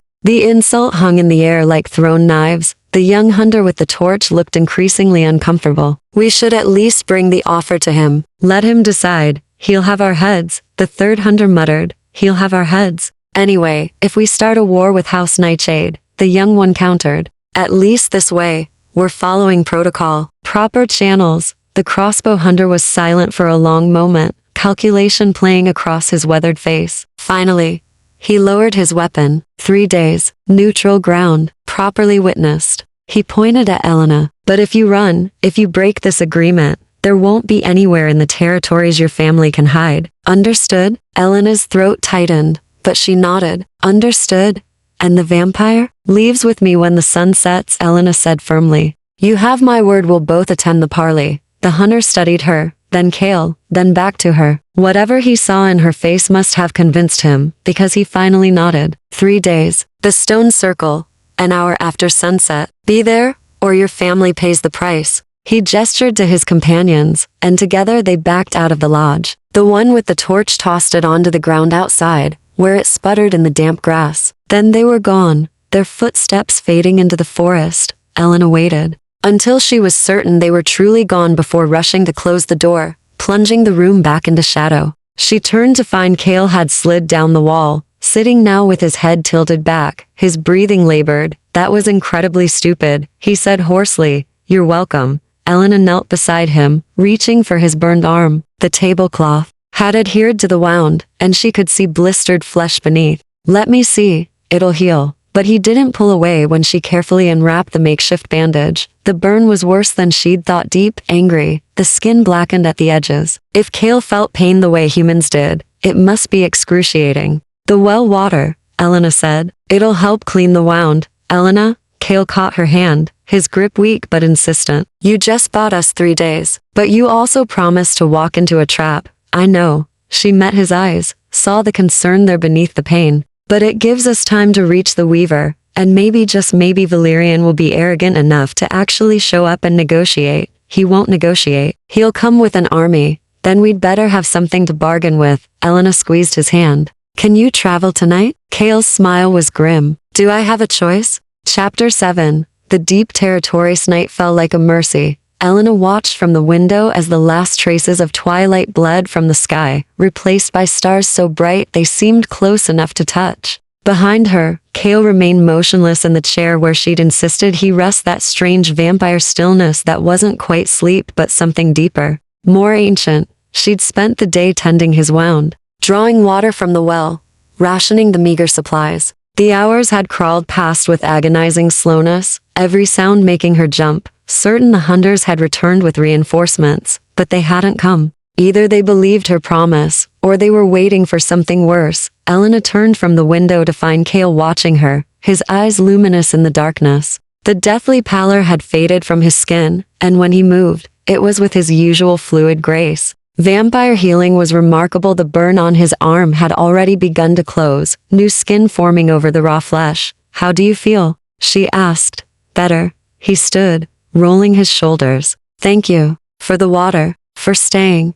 The insult hung in the air like thrown knives. The young hunter with the torch looked increasingly uncomfortable. We should at least bring the offer to him. Let him decide. He'll have our heads. The third hunter muttered. He'll have our heads. Anyway, if we start a war with House Nightshade, the young one countered. At least this way. We're following protocol. Proper channels. The crossbow hunter was silent for a long moment, calculation playing across his weathered face. Finally, he lowered his weapon. 3 days. Neutral ground. Properly witnessed. He pointed at Elena. But if you run, if you break this agreement, there won't be anywhere in the territories your family can hide. Understood? Elena's throat tightened, but she nodded. Understood. And the vampire? Leaves with me when the sun sets, Elena said firmly. You have my word we'll both attend the parley. The hunter studied her, then Kale, then back to her. Whatever he saw in her face must have convinced him, because he finally nodded. 3 days. The stone circle. An hour after sunset. Be there, or your family pays the price. He gestured to his companions, and together they backed out of the lodge. The one with the torch tossed it onto the ground outside, where it sputtered in the damp grass. Then they were gone, their footsteps fading into the forest. Elena waited until she was certain they were truly gone before rushing to close the door, plunging the room back into shadow. She turned to find Kale had slid down the wall, sitting now with his head tilted back, his breathing labored. That was incredibly stupid, he said hoarsely. You're welcome. Elena knelt beside him, reaching for his burned arm. The tablecloth had adhered to the wound, and she could see blistered flesh beneath. Let me see, it'll heal. But he didn't pull away when she carefully unwrapped the makeshift bandage. The burn was worse than she'd thought, deep, angry, the skin blackened at the edges. If Kale felt pain the way humans did, it must be excruciating. The well water, Elena said. It'll help clean the wound. Elena? Kale caught her hand, his grip weak but insistent. You just bought us 3 days, but you also promised to walk into a trap. I know. She met his eyes, saw the concern there beneath the pain. But it gives us time to reach the Weaver, and maybe just maybe Valerian will be arrogant enough to actually show up and negotiate. He won't negotiate. He'll come with an army. Then we'd better have something to bargain with. Elena squeezed his hand. Can you travel tonight? Kale's smile was grim. Do I have a choice? Chapter 7. The deep territorious night fell like a mercy. Elena watched from the window as the last traces of twilight bled from the sky, replaced by stars so bright they seemed close enough to touch. Behind her, Kale remained motionless in the chair where she'd insisted he rest, that strange vampire stillness that wasn't quite sleep but something deeper, more ancient. She'd spent the day tending his wound, drawing water from the well, rationing the meager supplies. The hours had crawled past with agonizing slowness, every sound making her jump. Certain the hunters had returned with reinforcements, but they hadn't come. Either they believed her promise, or they were waiting for something worse. Elena turned from the window to find Kale watching her, his eyes luminous in the darkness. The deathly pallor had faded from his skin, and when he moved, it was with his usual fluid grace. Vampire healing was remarkable. The burn on his arm had already begun to close, new skin forming over the raw flesh. How do you feel? She asked. Better. He stood, rolling his shoulders. Thank you. For the water. For staying.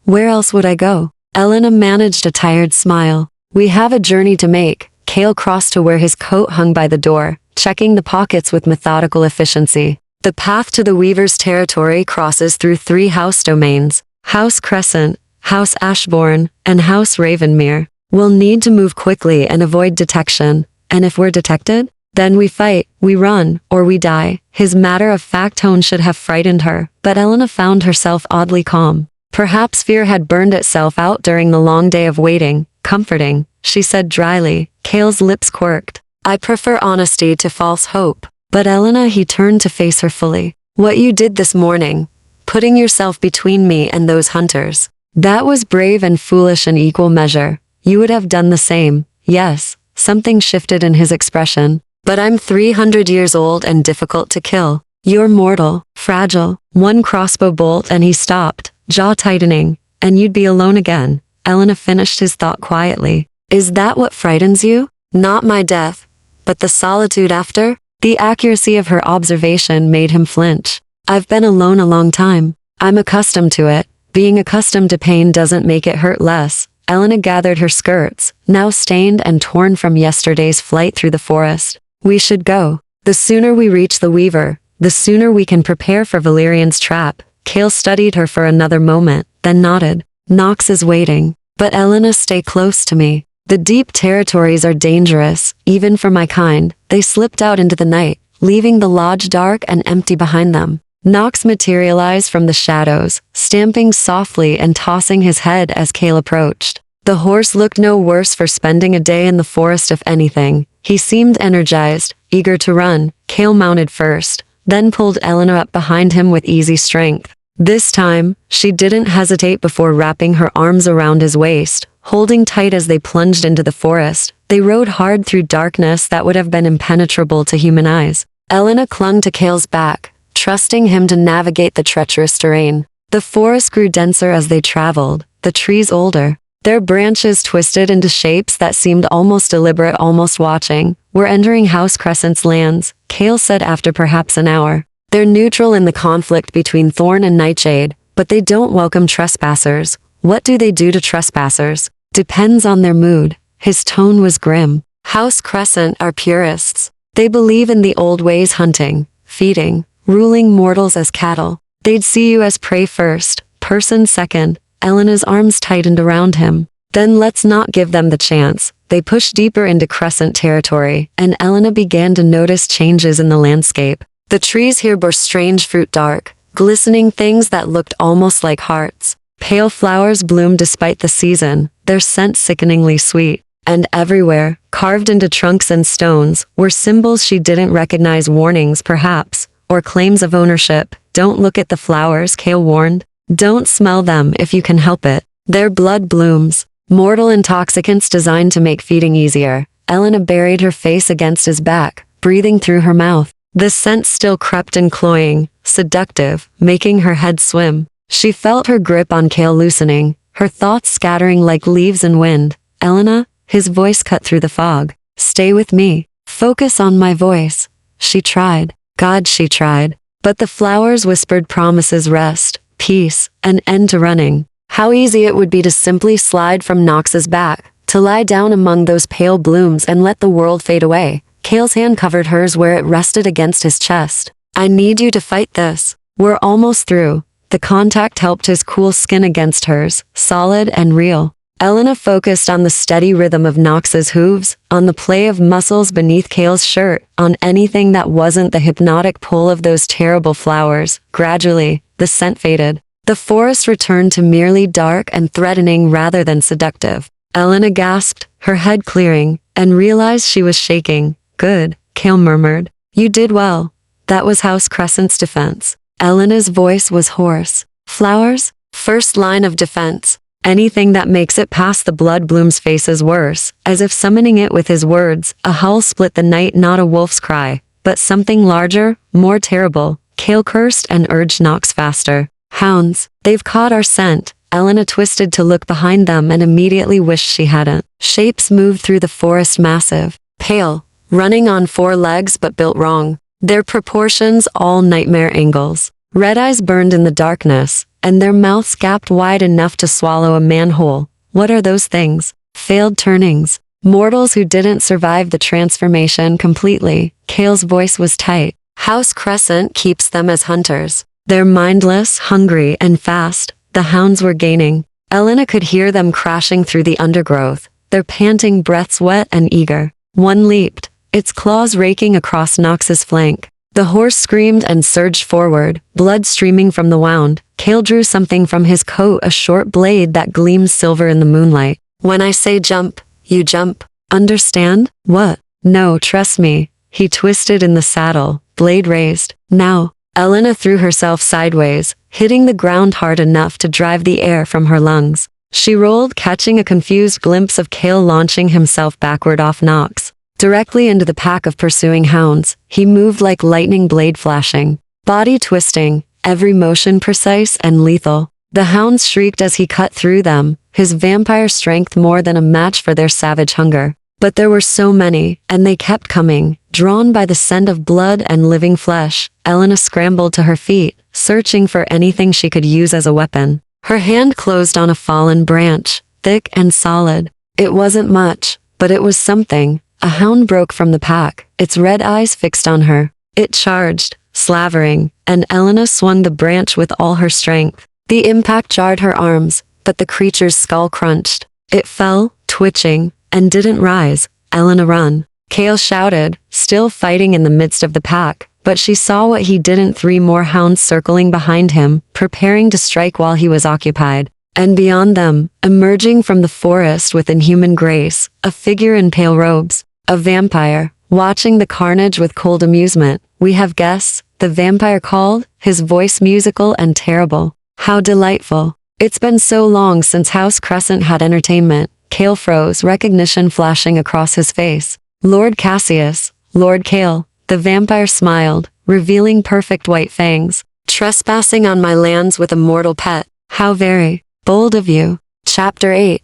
Where else would I go? Elena managed a tired smile. We have a journey to make. Kale crossed to where his coat hung by the door, checking the pockets with methodical efficiency. The path to the Weaver's territory crosses through 3 house domains. House Crescent, House Ashbourne, and House Ravenmere. We'll need to move quickly and avoid detection. And if we're detected? Then we fight, we run, or we die. His matter-of-fact tone should have frightened her, but Elena found herself oddly calm. Perhaps fear had burned itself out during the long day of waiting. Comforting, she said dryly. Kale's lips quirked. I prefer honesty to false hope. But Elena, he turned to face her fully. What you did this morning, putting yourself between me and those hunters, that was brave and foolish in equal measure. You would have done the same. Yes, something shifted in his expression. But I'm 300 years old and difficult to kill. You're mortal, fragile. One crossbow bolt and he stopped, jaw tightening. And you'd be alone again. Elena finished his thought quietly. Is that what frightens you? Not my death, but the solitude after? The accuracy of her observation made him flinch. I've been alone a long time. I'm accustomed to it. Being accustomed to pain doesn't make it hurt less. Elena gathered her skirts, now stained and torn from yesterday's flight through the forest. We should go. The sooner we reach the Weaver, the sooner we can prepare for Valerian's trap. Kale studied her for another moment, then nodded. Nox is waiting. But Elena, stay close to me. The deep territories are dangerous, even for my kind. They slipped out into the night, leaving the lodge dark and empty behind them. Nox materialized from the shadows, stamping softly and tossing his head as Kale approached. The horse looked no worse for spending a day in the forest if anything. He seemed energized, eager to run. Kale mounted first, then pulled Elena up behind him with easy strength. This time, she didn't hesitate before wrapping her arms around his waist, holding tight as they plunged into the forest. They rode hard through darkness that would have been impenetrable to human eyes. Elena clung to Kale's back, trusting him to navigate the treacherous terrain. The forest grew denser as they traveled, the trees older. Their branches twisted into shapes that seemed almost deliberate, almost watching. We're entering House Crescent's lands, Kale said after perhaps an hour. They're neutral in the conflict between Thorn and Nightshade, but they don't welcome trespassers. What do they do to trespassers? Depends on their mood. His tone was grim. House Crescent are purists. They believe in the old ways, hunting, feeding, ruling mortals as cattle. They'd see you as prey first, person second. Elena's arms tightened around him. Then let's not give them the chance. They pushed deeper into Crescent territory, and Elena began to notice changes in the landscape. The trees here bore strange fruit, dark, glistening things that looked almost like hearts. Pale flowers bloomed despite the season, their scent sickeningly sweet. And everywhere, carved into trunks and stones, were symbols she didn't recognize, warnings perhaps, or claims of ownership. Don't look at the flowers, Kale warned. Don't smell them if you can help it. They're blood blooms, mortal intoxicants designed to make feeding easier. Elena buried her face against his back, breathing through her mouth. The scent still crept in, cloying, seductive, making her head swim. She felt her grip on Kale loosening, her thoughts scattering like leaves in wind. Elena, his voice cut through the fog. Stay with me. Focus on my voice. She tried. God, she tried. But the flowers whispered promises, rest, peace, an end to running. How easy it would be to simply slide from Nox's back, to lie down among those pale blooms and let the world fade away. Kale's hand covered hers where it rested against his chest. I need you to fight this. We're almost through. The contact helped his cool skin against hers, solid and real. Elena focused on the steady rhythm of Nox's hooves, on the play of muscles beneath Kale's shirt, on anything that wasn't the hypnotic pull of those terrible flowers. Gradually, the scent faded. The forest returned to merely dark and threatening rather than seductive. Elena gasped, her head clearing, and realized she was shaking. Good, Kale murmured. You did well. That was House Crescent's defense. Elena's voice was hoarse. Flowers? First line of defense. Anything that makes it past the blood bloom's face is worse. As if summoning it with his words, a howl split the night, not a wolf's cry, but something larger, more terrible. Kale cursed and urged Nox faster. Hounds, they've caught our scent. Elena twisted to look behind them and immediately wished she hadn't. Shapes moved through the forest, massive, pale, running on four legs but built wrong. Their proportions all nightmare angles. Red eyes burned in the darkness, and their mouths gaped wide enough to swallow a manhole. What are those things? Failed turnings. Mortals who didn't survive the transformation completely. Kale's voice was tight. House Crescent keeps them as hunters. They're mindless, hungry, and fast. The hounds were gaining. Elena could hear them crashing through the undergrowth, their panting breaths wet and eager. One leaped, its claws raking across Nox's flank. The horse screamed and surged forward, blood streaming from the wound. Kale drew something from his coat, a short blade that gleamed silver in the moonlight. When I say jump, you jump. Understand? What? No, trust me. He twisted in the saddle, blade raised. Now, Elena threw herself sideways, hitting the ground hard enough to drive the air from her lungs. She rolled, catching a confused glimpse of Kale launching himself backward off Nox. Directly into the pack of pursuing hounds, he moved like lightning blade flashing, body twisting, every motion precise and lethal. The hounds shrieked as he cut through them, his vampire strength more than a match for their savage hunger. But there were so many, and they kept coming, drawn by the scent of blood and living flesh. Elena scrambled to her feet, searching for anything she could use as a weapon. Her hand closed on a fallen branch, thick and solid. It wasn't much, but it was something. A hound broke from the pack, its red eyes fixed on her. It charged, slavering, and Elena swung the branch with all her strength. The impact jarred her arms, but the creature's skull crunched. It fell, twitching, and didn't rise. Elena, run. Kale shouted, still fighting in the midst of the pack, but she saw what he didn't: 3 more hounds circling behind him, preparing to strike while he was occupied. And beyond them, emerging from the forest with inhuman grace, a figure in pale robes. A vampire, watching the carnage with cold amusement. We have guests, the vampire called, his voice musical and terrible. How delightful. It's been so long since House Crescent had entertainment. Kale froze, recognition flashing across his face. Lord Cassius, Lord Kale. The vampire smiled, revealing perfect white fangs. Trespassing on my lands with a mortal pet. How very bold of you. Chapter 8.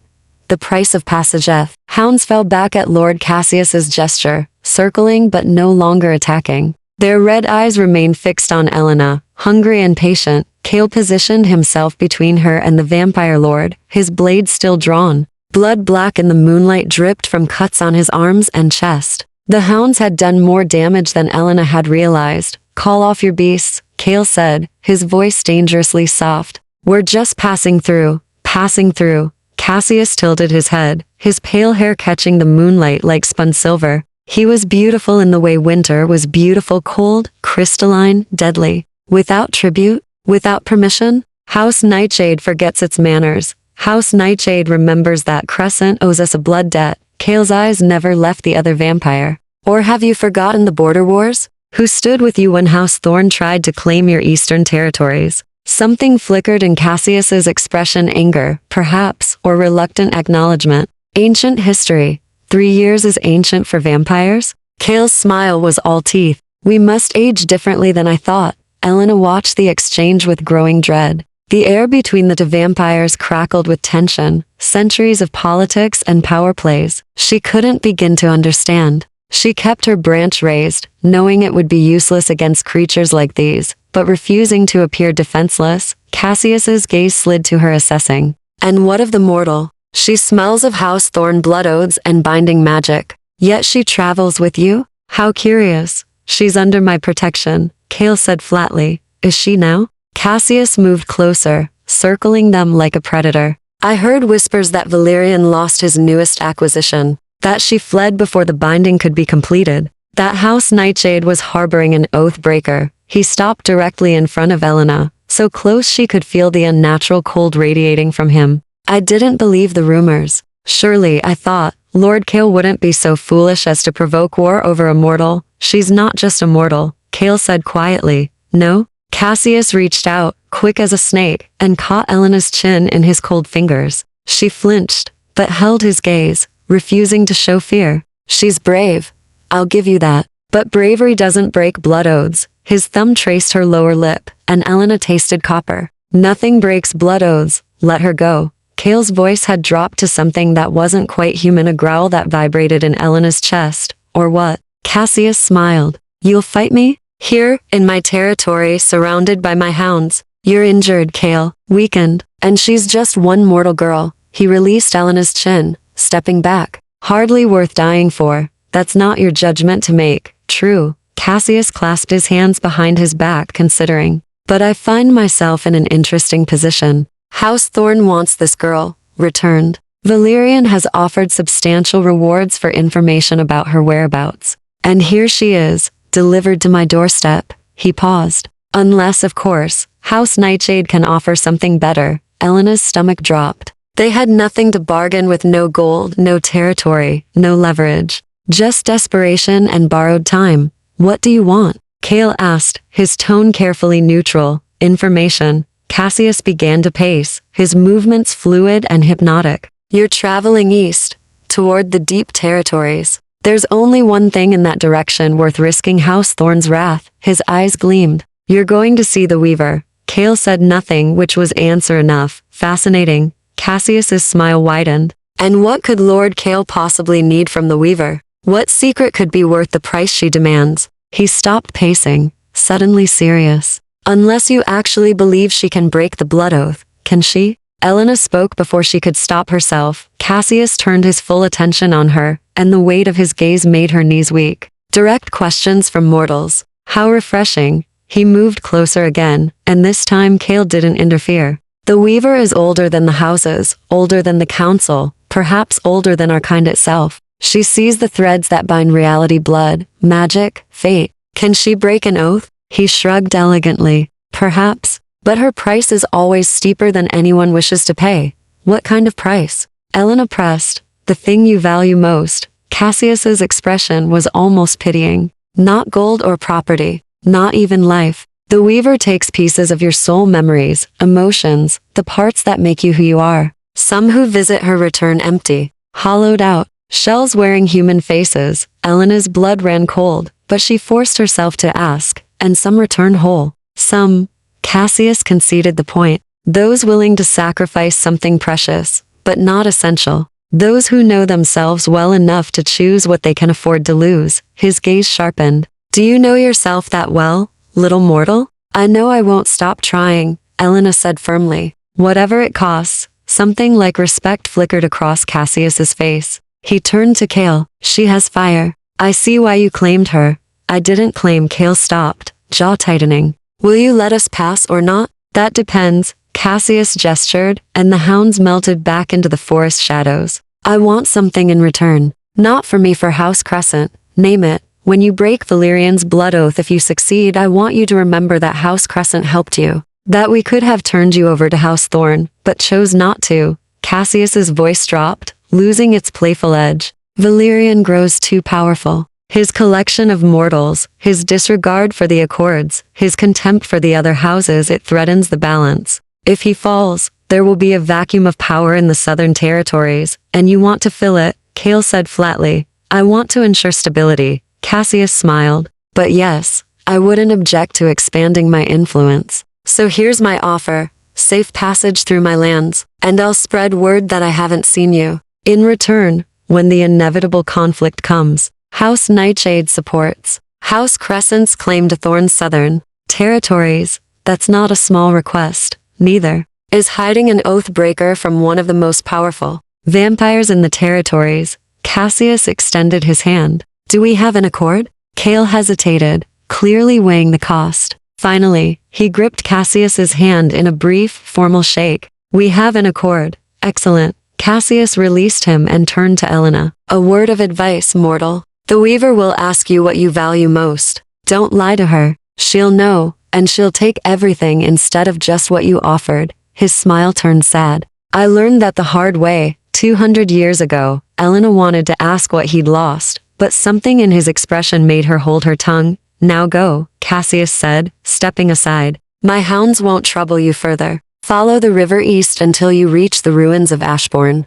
The price of Possessive. Hounds fell back at Lord Cassius's gesture, circling but no longer attacking. Their red eyes remained fixed on Elena, hungry and patient. Kale positioned himself between her and the vampire lord, his blade still drawn. Blood black in the moonlight dripped from cuts on his arms and chest. The hounds had done more damage than Elena had realized. Call off your beasts, Kale said, his voice dangerously soft. We're just passing through, passing through. Cassius tilted his head, his pale hair catching the moonlight like spun silver. He was beautiful in the way winter was beautiful, cold, crystalline, deadly. Without tribute, without permission, House Nightshade forgets its manners. House Nightshade remembers that Crescent owes us a blood debt. Kale's eyes never left the other vampire. Or have you forgotten the border wars? Who stood with you when House Thorn tried to claim your eastern territories? Something flickered in Cassius's expression: anger, perhaps, or reluctant acknowledgement. Ancient history. 3 years is ancient for vampires? Kale's smile was all teeth. We must age differently than I thought. Elena watched the exchange with growing dread. The air between the 2 vampires crackled with tension, centuries of politics and power plays. She couldn't begin to understand. She kept her branch raised, knowing it would be useless against creatures like these, but refusing to appear defenseless. Cassius's gaze slid to her, assessing. And what of the mortal? She smells of House Thorn blood oaths and binding magic. Yet she travels with you? How curious. She's under my protection, Kale said flatly. Is she now? Cassius moved closer, circling them like a predator. I heard whispers that Valerian lost his newest acquisition, that she fled before the binding could be completed, that House Nightshade was harboring an oath breaker. He stopped directly in front of Elena, so close she could feel the unnatural cold radiating from him. I didn't believe the rumors. Surely, I thought, Lord Kale wouldn't be so foolish as to provoke war over a mortal. She's not just a mortal, Kale said quietly. No? Cassius reached out, quick as a snake, and caught Elena's chin in his cold fingers. She flinched, but held his gaze, refusing to show fear. She's brave. I'll give you that. But bravery doesn't break blood oaths. His thumb traced her lower lip, and Elena tasted copper. Nothing breaks blood oaths. Let her go. Kale's voice had dropped to something that wasn't quite human, a growl that vibrated in Elena's chest. Or what? Cassius smiled. You'll fight me? Here, in my territory, surrounded by my hounds. You're injured, Kale, weakened, and she's just one mortal girl. He released Elena's chin, stepping back. Hardly worth dying for. That's not your judgment to make. True. Cassius clasped his hands behind his back, considering. But I find myself in an interesting position. House Thorn wants this girl, returned. Valerian has offered substantial rewards for information about her whereabouts. And here she is, delivered to my doorstep." He paused. "Unless, of course, House Nightshade can offer something better." Elena's stomach dropped. They had nothing to bargain with, no gold, no territory, no leverage. Just desperation and borrowed time. "What do you want?" Cale asked, his tone carefully neutral. "Information." Cassius began to pace, his movements fluid and hypnotic. "You're traveling east, toward the deep territories. There's only one thing in that direction worth risking." House Thorn's wrath, his eyes gleamed. "You're going to see the Weaver." Cale said nothing, which was answer enough. "Fascinating." Cassius's smile widened. "And what could Lord Cale possibly need from the Weaver? What secret could be worth the price she demands?" He stopped pacing, suddenly serious. "Unless you actually believe she can break the blood oath, can she?" Elena spoke before she could stop herself. Cassius turned his full attention on her, and the weight of his gaze made her knees weak. Direct questions from mortals. How refreshing. He moved closer again, and this time Cale didn't interfere. "The Weaver is older than the houses, older than the council, perhaps older than our kind itself. She sees the threads that bind reality, blood, magic, fate. Can she break an oath?" He shrugged elegantly. "Perhaps. But her price is always steeper than anyone wishes to pay." "What kind of price?" Elena pressed. "The thing you value most." Cassius's expression was almost pitying. "Not gold or property. Not even life. The Weaver takes pieces of your soul, memories, emotions, the parts that make you who you are. Some who visit her return empty, hollowed out, shells wearing human faces." Elena's blood ran cold, but she forced herself to ask, "And some return whole?" "Some." Cassius conceded the point. "Those willing to sacrifice something precious, but not essential. Those who know themselves well enough to choose what they can afford to lose." His gaze sharpened. "Do you know yourself that well, little mortal?" "I know I won't stop trying," Elena said firmly. "Whatever it costs." Something like respect flickered across Cassius's face. He turned to Cale. "She has fire. I see why you claimed her." "I didn't claim." Cale stopped, jaw tightening. "Will you let us pass or not?" "That depends." Cassius gestured, and the hounds melted back into the forest shadows. "I want something in return. Not for me, for House Crescent. Name it. When you break Valerian's blood oath, if you succeed, I want you to remember that House Crescent helped you. That we could have turned you over to House Thorn, but chose not to." Cassius's voice dropped, losing its playful edge. "Valerian grows too powerful. His collection of mortals, his disregard for the Accords, his contempt for the other houses, it threatens the balance. If he falls, there will be a vacuum of power in the southern territories, and you want to fill it." Cale said flatly. "I want to ensure stability." Cassius smiled. "But yes, I wouldn't object to expanding my influence. So here's my offer. Safe passage through my lands, and I'll spread word that I haven't seen you. In return, when the inevitable conflict comes, House Nightshade supports. House Crescent's claim to Thorn's southern territories. That's not a small request. Neither is hiding an oath breaker from one of the most powerful vampires in the territories." Cassius extended his hand. "Do we have an accord?" Cale hesitated, clearly weighing the cost. Finally, he gripped Cassius's hand in a brief, formal shake. "We have an accord." "Excellent." Cassius released him and turned to Elena. "A word of advice, mortal. The Weaver will ask you what you value most. Don't lie to her. She'll know, and she'll take everything instead of just what you offered." His smile turned sad. "I learned that the hard way, 200 years ago." Elena wanted to ask what he'd lost, but something in his expression made her hold her tongue. "Now go," Cassius said, stepping aside. "My hounds won't trouble you further. Follow the river east until you reach the ruins of Ashbourne.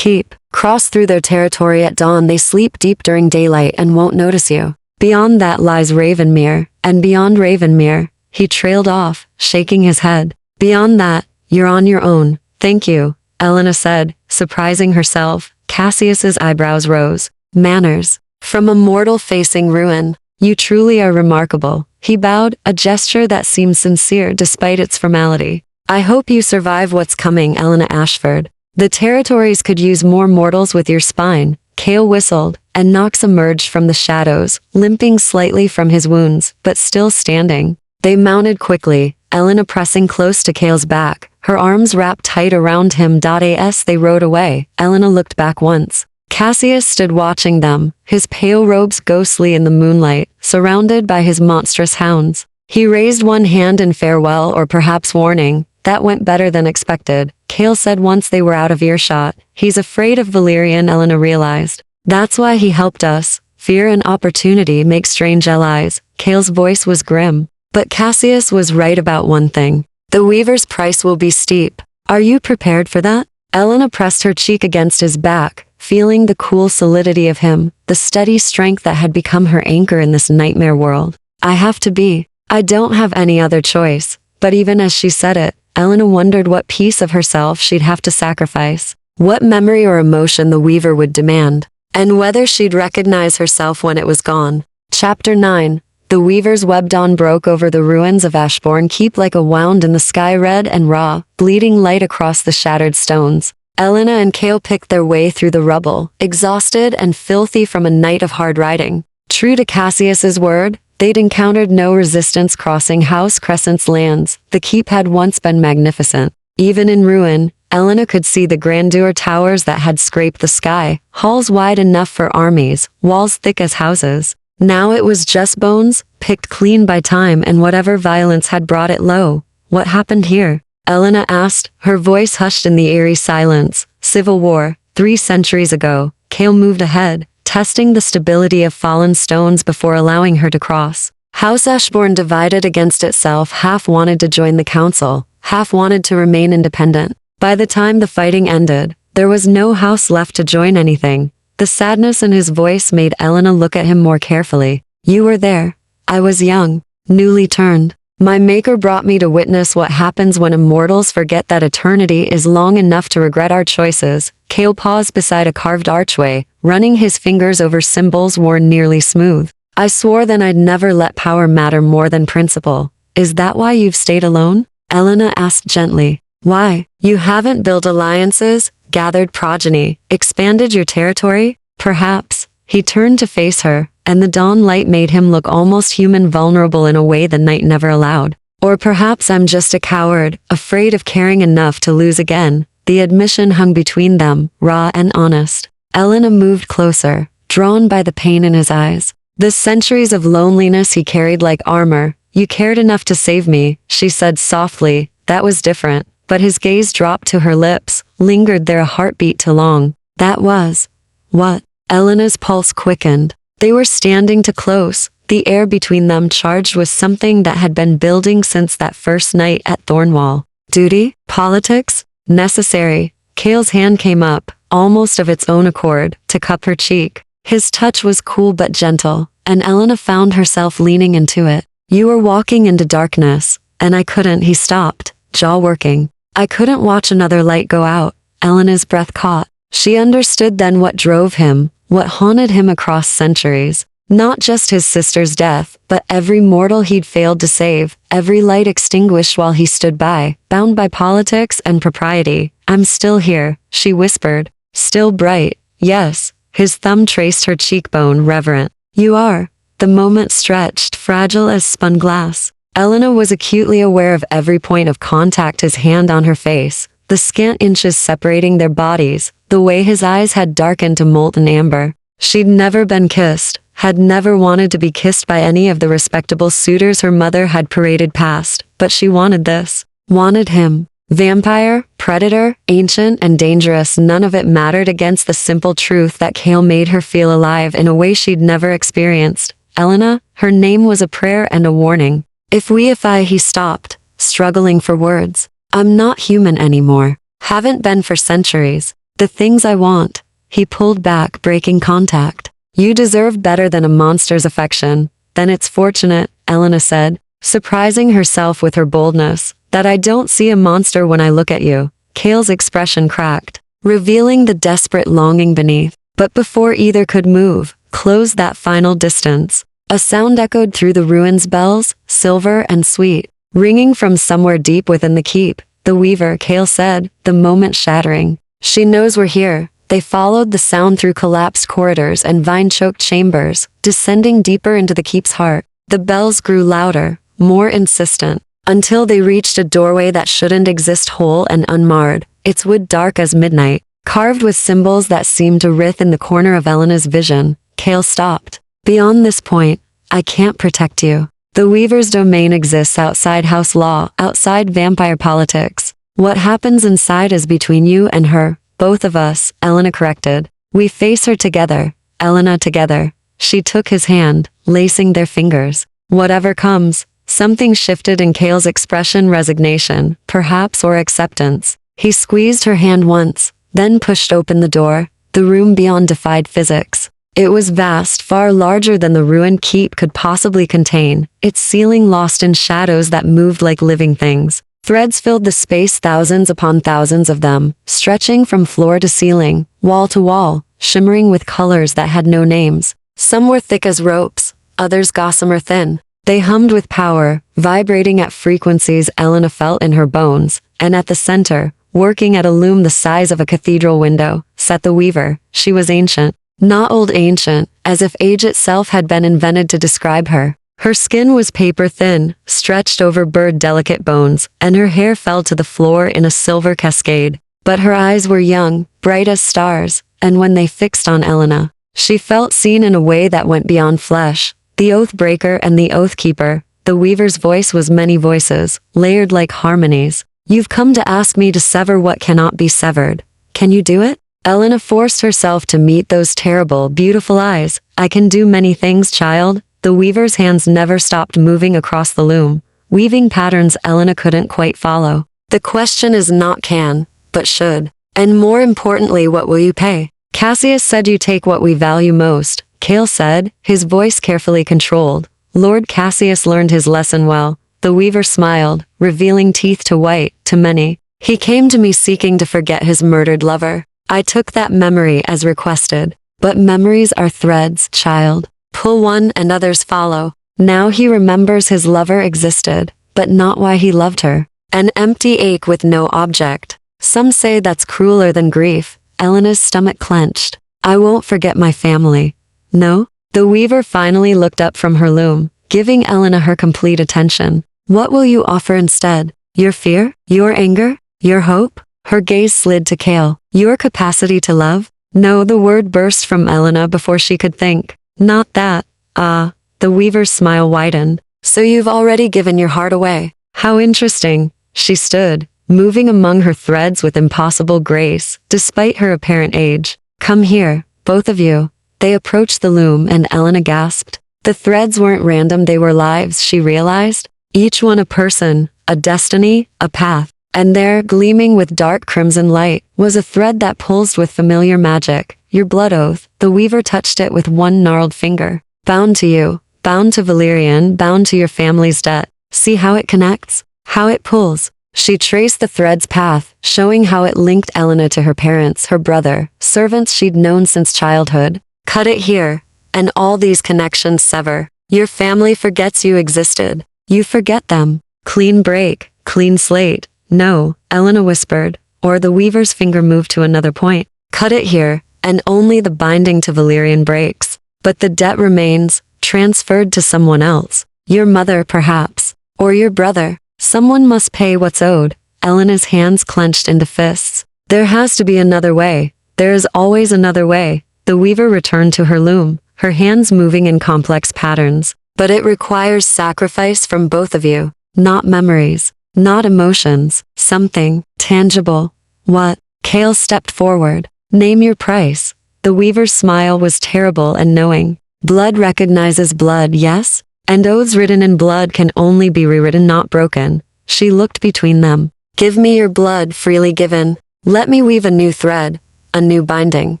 Cross through their territory at dawn. They sleep deep during daylight and won't notice you. Beyond that lies Ravenmere, and beyond Ravenmere," he trailed off, shaking his head. "Beyond that, you're on your own." "Thank you," Elena said, surprising herself. Cassius's eyebrows rose. "Manners. From a mortal facing ruin. You truly are remarkable." He bowed, a gesture that seemed sincere despite its formality. "I hope you survive what's coming, Elena Ashford. The territories could use more mortals with your spine." Cale whistled, and Nox emerged from the shadows, limping slightly from his wounds, but still standing. They mounted quickly, Elena pressing close to Cale's back, her arms wrapped tight around him. As they rode away, Elena looked back once. Cassius stood watching them, his pale robes ghostly in the moonlight, surrounded by his monstrous hounds. He raised one hand in farewell or perhaps warning. That went better than expected, Cale said once they were out of earshot. He's afraid of Valerian, Elena realized. That's why he helped us. Fear and opportunity make strange allies. Cale's voice was grim. But Cassius was right about one thing. The Weaver's price will be steep. Are you prepared for that? Elena pressed her cheek against his back, feeling the cool solidity of him, the steady strength that had become her anchor in this nightmare world. I have to be. I don't have any other choice. But even as she said it, Elena wondered what piece of herself she'd have to sacrifice, what memory or emotion the Weaver would demand, and whether she'd recognize herself when it was gone. Chapter 9. The Weaver's web. Dawn broke over the ruins of Ashbourne Keep like a wound in the sky, red and raw, bleeding light across the shattered stones. Elena and Cale picked their way through the rubble, exhausted and filthy from a night of hard riding. True to Cassius's word, they'd encountered no resistance crossing House Crescent's lands. The keep had once been magnificent. Even in ruin, Elena could see the grandeur towers that had scraped the sky, halls wide enough for armies, walls thick as houses. Now it was just bones, picked clean by time and whatever violence had brought it low. What happened here? Elena asked, her voice hushed in the eerie silence. Civil war, 3 centuries ago. Cale moved ahead, testing the stability of fallen stones before allowing her to cross. House Ashbourne divided against itself. Half wanted to join the council, half wanted to remain independent. By the time the fighting ended, there was no house left to join anything. The sadness in his voice made Elena look at him more carefully. You were there. I was young, newly turned. My maker brought me to witness what happens when immortals forget that eternity is long enough to regret our choices. Cale paused beside a carved archway, running his fingers over symbols worn nearly smooth. I swore then I'd never let power matter more than principle. Is that why you've stayed alone? Elena asked gently. Why? You haven't built alliances, gathered progeny, expanded your territory? Perhaps. He turned to face her, and the dawn light made him look almost human, vulnerable in a way the night never allowed. Or perhaps I'm just a coward, afraid of caring enough to lose again. The admission hung between them, raw and honest. Elena moved closer, drawn by the pain in his eyes. The centuries of loneliness he carried like armor. You cared enough to save me, she said softly. That was different. But his gaze dropped to her lips, lingered there a heartbeat too long. That was... what? Elena's pulse quickened. They were standing too close, the air between them charged with something that had been building since that first night at Thornwall. Duty? Politics? Necessary. Cale's hand came up, almost of its own accord, to cup her cheek. His touch was cool but gentle, and Elena found herself leaning into it. You were walking into darkness, and I couldn't. He stopped, jaw working. I couldn't watch another light go out. Elena's breath caught. She understood then what drove him, what haunted him across centuries. Not just his sister's death, but every mortal he'd failed to save, every light extinguished while he stood by, bound by politics and propriety. I'm still here, she whispered. Still bright. Yes. His thumb traced her cheekbone, reverent. You are. The moment stretched, fragile as spun glass. Elena was acutely aware of every point of contact, his hand on her face, the scant inches separating their bodies, the way his eyes had darkened to molten amber. She'd never been kissed, had never wanted to be kissed by any of the respectable suitors her mother had paraded past, but she wanted this. Wanted him. Vampire, predator, ancient and dangerous, none of it mattered against the simple truth that Cale made her feel alive in a way she'd never experienced. Elena, her name was a prayer and a warning. If he stopped, struggling for words. I'm not human anymore. Haven't been for centuries. The things I want. He pulled back, breaking contact. You deserve better than a monster's affection. Then it's fortunate, Elena said, surprising herself with her boldness, that I don't see a monster when I look at you. Cale's expression cracked, revealing the desperate longing beneath. But before either could move, close that final distance. A sound echoed through the ruins, bells, silver and sweet, ringing from somewhere deep within the keep. The Weaver, Cale said, the moment shattering. She knows we're here. They followed the sound through collapsed corridors and vine-choked chambers, descending deeper into the keep's heart. The bells grew louder, more insistent. until they reached a doorway that shouldn't exist, whole and unmarred, its wood dark as midnight, carved with symbols that seemed to writhe in the corner of Elena's vision. Kale stopped. Beyond this point, I can't protect you. The Weaver's domain exists outside house law, outside vampire politics. What happens inside is between you and her, both of us, Elena corrected. We face her together, Elena together. She took his hand, lacing their fingers. Whatever comes. Something shifted in Kale's expression, resignation, perhaps, or acceptance. He squeezed her hand once, then pushed open the door. The room beyond defied physics. It was vast, far larger than the ruined keep could possibly contain, its ceiling lost in shadows that moved like living things. Threads filled the space, thousands upon thousands of them, stretching from floor to ceiling, wall to wall, shimmering with colors that had no names. Some were thick as ropes, others gossamer thin. They hummed with power, vibrating at frequencies Elena felt in her bones, and at the center, working at a loom the size of a cathedral window, sat the Weaver. She was ancient. Not old ancient, as if age itself had been invented to describe her. Her skin was paper thin, stretched over bird-delicate bones, and her hair fell to the floor in a silver cascade. But her eyes were young, bright as stars, and when they fixed on Elena, she felt seen in a way that went beyond flesh. The Oath-breaker and the Oath-keeper. The Weaver's voice was many voices, layered like harmonies. You've come to ask me to sever what cannot be severed. Can you do it? Elena forced herself to meet those terrible, beautiful eyes. I can do many things, child. The Weaver's hands never stopped moving across the loom, weaving patterns Elena couldn't quite follow. The question is not can, but should. And more importantly, what will you pay? Cassius said you take what we value most, Kale said, his voice carefully controlled. Lord Cassius learned his lesson well. The Weaver smiled, revealing teeth to white, to many. He came to me seeking to forget his murdered lover. I took that memory as requested. But memories are threads, child. Pull one and others follow. Now he remembers his lover existed, but not why he loved her. An empty ache with no object. Some say that's crueler than grief. Elena's stomach clenched. I won't forget my family. No? The Weaver finally looked up from her loom, giving Elena her complete attention. What will you offer instead? Your fear? Your anger? Your hope? Her gaze slid to Kale. Your capacity to love? No, the word burst from Elena before she could think. Not that. Ah, the Weaver's smile widened. So you've already given your heart away. How interesting. She stood, moving among her threads with impossible grace, despite her apparent age. Come here, both of you. They approached the loom and Elena gasped. The threads weren't random, they were lives, she realized. Each one a person, a destiny, a path. And there, gleaming with dark crimson light, was a thread that pulsed with familiar magic. Your blood oath. The Weaver touched it with one gnarled finger. Bound to you, bound to Valerian, bound to your family's debt. See how it connects? How it pulls? She traced the thread's path, showing how it linked Elena to her parents, her brother, servants she'd known since childhood. Cut it here, and all these connections sever. Your family forgets you existed. You forget them. Clean break, clean slate. No, Elena whispered, or the Weaver's finger moved to another point. Cut it here, and only the binding to Valerian breaks. But the debt remains, transferred to someone else. Your mother, perhaps. Or your brother. Someone must pay what's owed. Elena's hands clenched into fists. There has to be another way. There is always another way. The Weaver returned to her loom, her hands moving in complex patterns. But it requires sacrifice from both of you. Not memories. Not emotions. Something tangible. What? Kale stepped forward. Name your price. The Weaver's smile was terrible and knowing. Blood recognizes blood, yes? And oaths written in blood can only be rewritten, not broken. She looked between them. Give me your blood freely given. Let me weave a new thread. A new binding.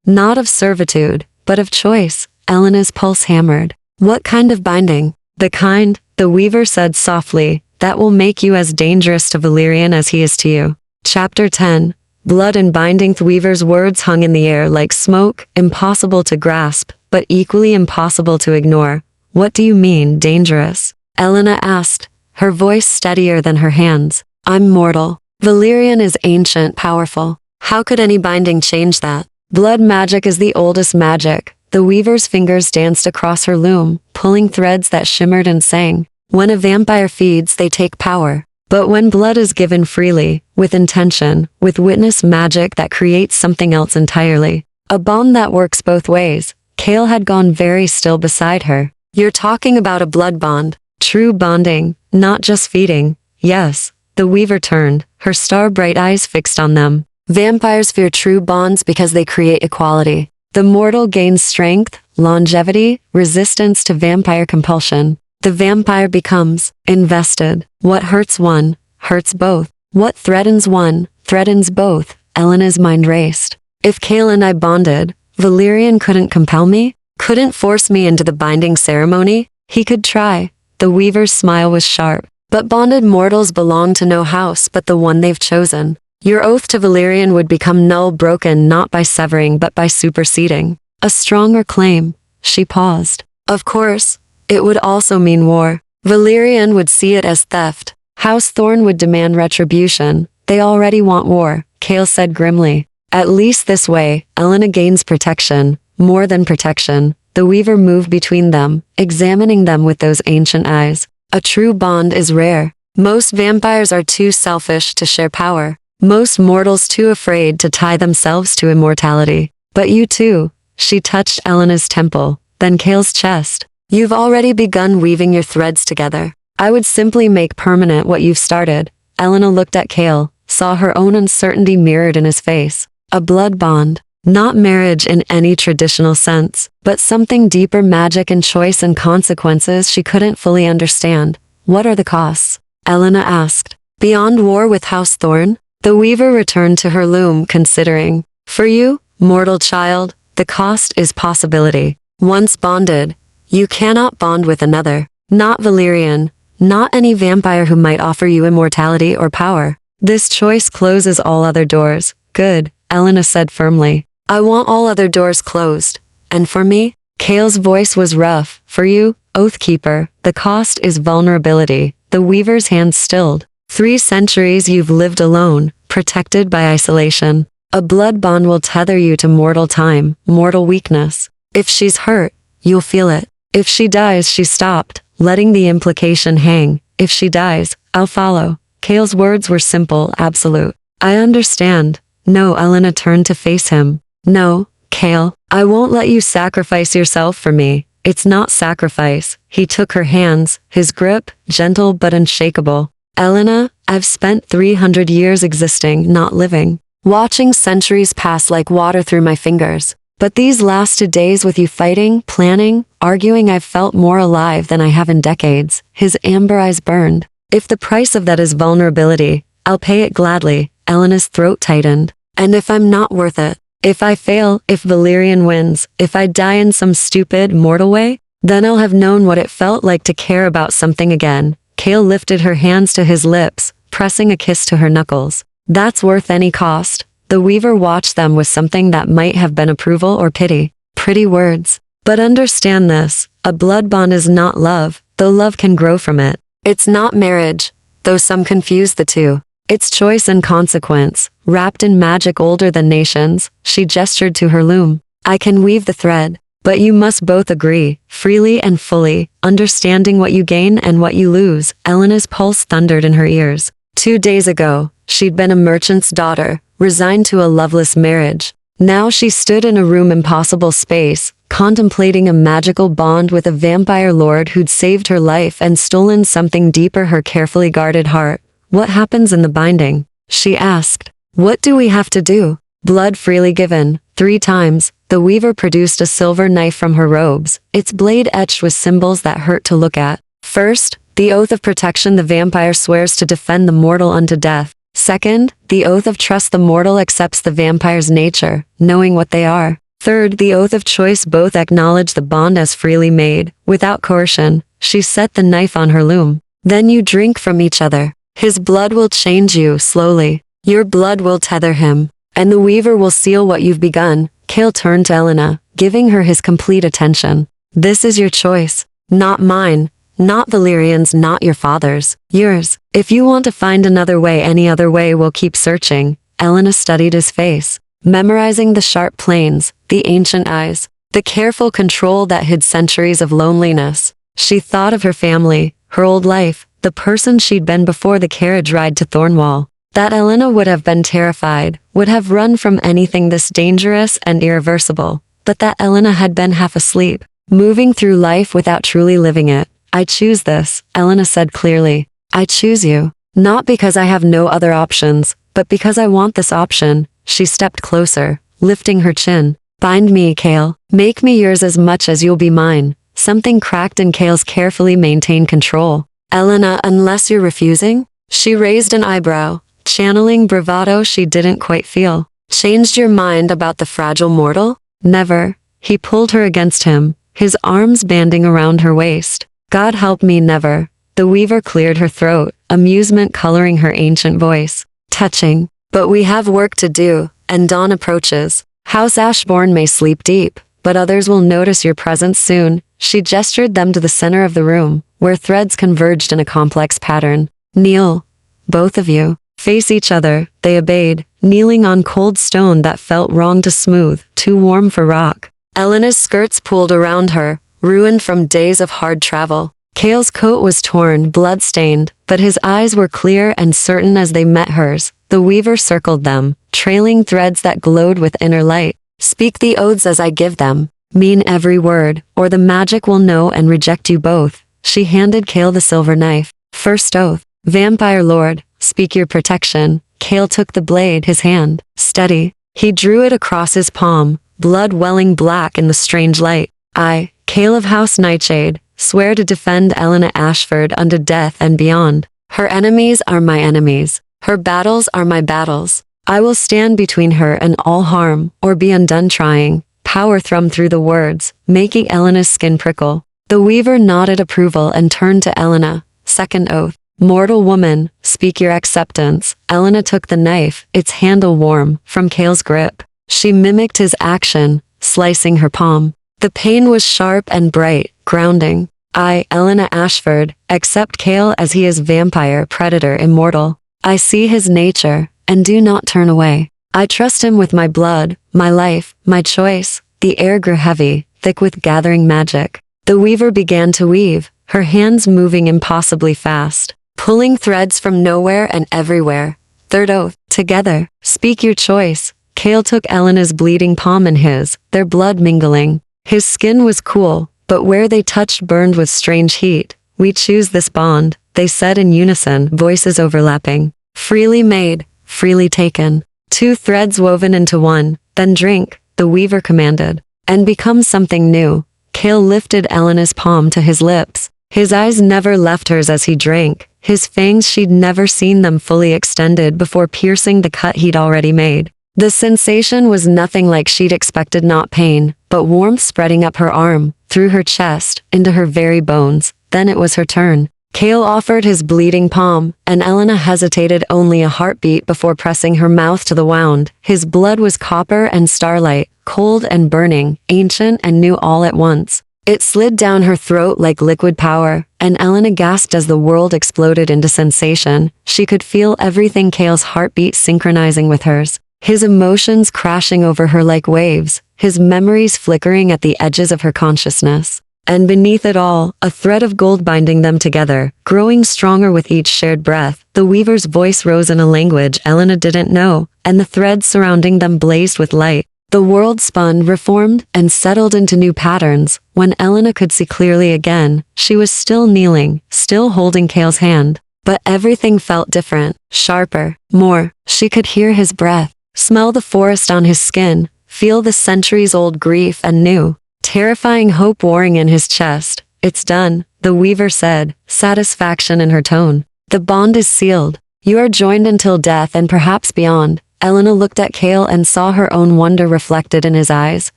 Not of servitude, but of choice. Elena's pulse hammered. What kind of binding? The kind, the Weaver said softly, that will make you as dangerous to Valerian as he is to you. Chapter 10. Blood and binding. The Weaver's words hung in the air like smoke, impossible to grasp, but equally impossible to ignore. What do you mean, dangerous? Elena asked, her voice steadier than her hands. I'm mortal. Valerian is ancient, powerful. How could any binding change that? Blood magic is the oldest magic. The Weaver's fingers danced across her loom, pulling threads that shimmered and sang. When a vampire feeds, they take power. But when blood is given freely, with intention, with witness magic that creates something else entirely, a bond that works both ways, Kale had gone very still beside her. You're talking about a blood bond. True bonding, not just feeding. Yes. The Weaver turned, her star-bright eyes fixed on them. Vampires fear true bonds because they create equality. The mortal gains strength, longevity, resistance to vampire compulsion. The vampire becomes invested. What hurts one, hurts both. What threatens one, threatens both. Elena's mind raced. If Kale and I bonded, Valerian couldn't compel me? Couldn't force me into the binding ceremony? He could try. The Weaver's smile was sharp. But bonded mortals belong to no house but the one they've chosen. Your oath to Valerian would become null, broken not by severing but by superseding. A stronger claim. She paused. Of course, it would also mean war. Valerian would see it as theft. House Thorn would demand retribution. They already want war, Kale said grimly. At least this way, Elena gains protection. More than protection. The Weaver moved between them, examining them with those ancient eyes. A true bond is rare. Most vampires are too selfish to share power. Most mortals too afraid to tie themselves to immortality. But you too. She touched Elena's temple, then Kale's chest. You've already begun weaving your threads together. I would simply make permanent what you've started. Elena looked at Kale, saw her own uncertainty mirrored in his face. A blood bond. Not marriage in any traditional sense, but something deeper, magic and choice and consequences she couldn't fully understand. What are the costs? Elena asked. Beyond war with House Thorn? The Weaver returned to her loom, considering. For you, mortal child, the cost is possibility. Once bonded, you cannot bond with another. Not Valerian. Not any vampire who might offer you immortality or power. This choice closes all other doors. Good, Elena said firmly. I want all other doors closed. And for me? Kale's voice was rough. For you, Oathkeeper, the cost is vulnerability. The Weaver's hands stilled. 3 centuries you've lived alone, protected by isolation. A blood bond will tether you to mortal time, mortal weakness. If she's hurt, you'll feel it. If she dies, she stopped, letting the implication hang. If she dies, I'll follow. Kale's words were simple, absolute. I understand. No, Elena turned to face him. No, Kale, I won't let you sacrifice yourself for me. It's not sacrifice. He took her hands, his grip, gentle but unshakable. Elena, I've spent 300 years existing, not living. Watching centuries pass like water through my fingers. But these lasted days with you fighting, planning, arguing, I've felt more alive than I have in decades. His amber eyes burned. If the price of that is vulnerability, I'll pay it gladly. Elena's throat tightened. And if I'm not worth it? If I fail, if Valerian wins, if I die in some stupid, mortal way, then I'll have known what it felt like to care about something again. Kale lifted her hands to his lips, pressing a kiss to her knuckles. That's worth any cost. The Weaver watched them with something that might have been approval or pity. Pretty words. But understand this, a blood bond is not love, though love can grow from it. It's not marriage, though some confuse the two. It's choice and consequence, wrapped in magic older than nations. She gestured to her loom. I can weave the thread, but you must both agree, freely and fully, understanding what you gain and what you lose. Elena's pulse thundered in her ears. 2 days ago, she'd been a merchant's daughter, resigned to a loveless marriage. Now she stood in a room impossible space, contemplating a magical bond with a vampire lord who'd saved her life and stolen something deeper, her carefully guarded heart. What happens in the binding? She asked. What do we have to do? Blood freely given. 3 times, the Weaver produced a silver knife from her robes, its blade etched with symbols that hurt to look at. First, the oath of protection, the vampire swears to defend the mortal unto death. Second, the oath of trust, the mortal accepts the vampire's nature, knowing what they are. Third, the oath of choice, both acknowledge the bond as freely made, without coercion. She set the knife on her loom. Then you drink from each other. His blood will change you, slowly. Your blood will tether him. And the Weaver will seal what you've begun. Kale turned to Elena, giving her his complete attention. This is your choice. Not mine. Not Valerian's, not your father's. Yours. If you want to find another way, any other way, we'll keep searching. Elena studied his face, memorizing the sharp planes, the ancient eyes, the careful control that hid centuries of loneliness. She thought of her family, her old life, the person she'd been before the carriage ride to Thornwall. That Elena would have been terrified, would have run from anything this dangerous and irreversible. But that Elena had been half asleep, moving through life without truly living it. I choose this, Elena said clearly. I choose you. Not because I have no other options, but because I want this option. She stepped closer, lifting her chin. Bind me, Kale. Make me yours as much as you'll be mine. Something cracked in Kale's carefully maintained control. Elena, unless you're refusing? She raised an eyebrow, channeling bravado she didn't quite feel. Changed your mind about the fragile mortal? Never. He pulled her against him, his arms banding around her waist. God help me, never. The weaver cleared her throat, amusement coloring her ancient voice. Touching. But we have work to do, and dawn approaches. House Ashbourne may sleep deep, but others will notice your presence soon. She gestured them to the center of the room, where threads converged in a complex pattern. Kneel. Both of you. Face each other, they obeyed, kneeling on cold stone that felt wrong to smooth, too warm for rock. Elena's skirts pulled around her, ruined from days of hard travel. Kale's coat was torn, blood-stained, but his eyes were clear and certain as they met hers. The weaver circled them, trailing threads that glowed with inner light. Speak the oaths as I give them. Mean every word, or the magic will know and reject you both. She handed Kale the silver knife. First oath. Vampire Lord, speak your protection. Kale took the blade, his hand, steady. He drew it across his palm, blood welling black in the strange light. I, Kale of House Nightshade, swear to defend Elena Ashford unto death and beyond. Her enemies are my enemies. Her battles are my battles. I will stand between her and all harm, or be undone trying. Power thrummed through the words, making Elena's skin prickle. The weaver nodded approval and turned to Elena. Second oath. Mortal woman, speak your acceptance. Elena took the knife, its handle warm, from Kale's grip. She mimicked his action, slicing her palm. The pain was sharp and bright, grounding. I, Elena Ashford, accept Kale as he is vampire, predator, immortal. I see his nature, and do not turn away. I trust him with my blood, my life, my choice. The air grew heavy, thick with gathering magic. The weaver began to weave, her hands moving impossibly fast, pulling threads from nowhere and everywhere. Third oath. Together. Speak your choice. Kale took Elena's bleeding palm in his, their blood mingling. His skin was cool, but where they touched burned with strange heat. We choose this bond, they said in unison, voices overlapping. Freely made, freely taken. Two threads woven into one. Then drink, the weaver commanded, and become something new. Kale lifted Elena's palm to his lips. His eyes never left hers as he drank. His fangs, she'd never seen them fully extended before piercing the cut he'd already made. The sensation was nothing like she'd expected, not pain, but warmth spreading up her arm, through her chest, into her very bones. Then it was her turn. Kale offered his bleeding palm, and Elena hesitated only a heartbeat before pressing her mouth to the wound. His blood was copper and starlight, cold and burning, ancient and new all at once. It slid down her throat like liquid power, and Elena gasped as the world exploded into sensation. She could feel everything, Kale's heartbeat synchronizing with hers, his emotions crashing over her like waves, his memories flickering at the edges of her consciousness. And beneath it all, a thread of gold binding them together, growing stronger with each shared breath. The weaver's voice rose in a language Elena didn't know, and the threads surrounding them blazed with light. The world spun, reformed, and settled into new patterns. When Elena could see clearly again, she was still kneeling, still holding Kale's hand. But everything felt different, sharper, more. She could hear his breath, smell the forest on his skin, feel the centuries-old grief and new, terrifying hope warring in his chest. It's done, the weaver said, satisfaction in her tone. The bond is sealed. You are joined until death and perhaps beyond. Elena looked at Kale and saw her own wonder reflected in his eyes.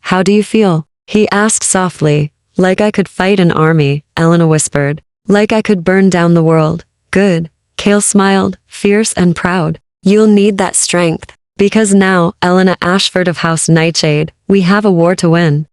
How do you feel? He asked softly. Like I could fight an army, Elena whispered. Like I could burn down the world. Good. Kale smiled, fierce and proud. You'll need that strength. Because now, Elena Ashford of House Nightshade, we have a war to win.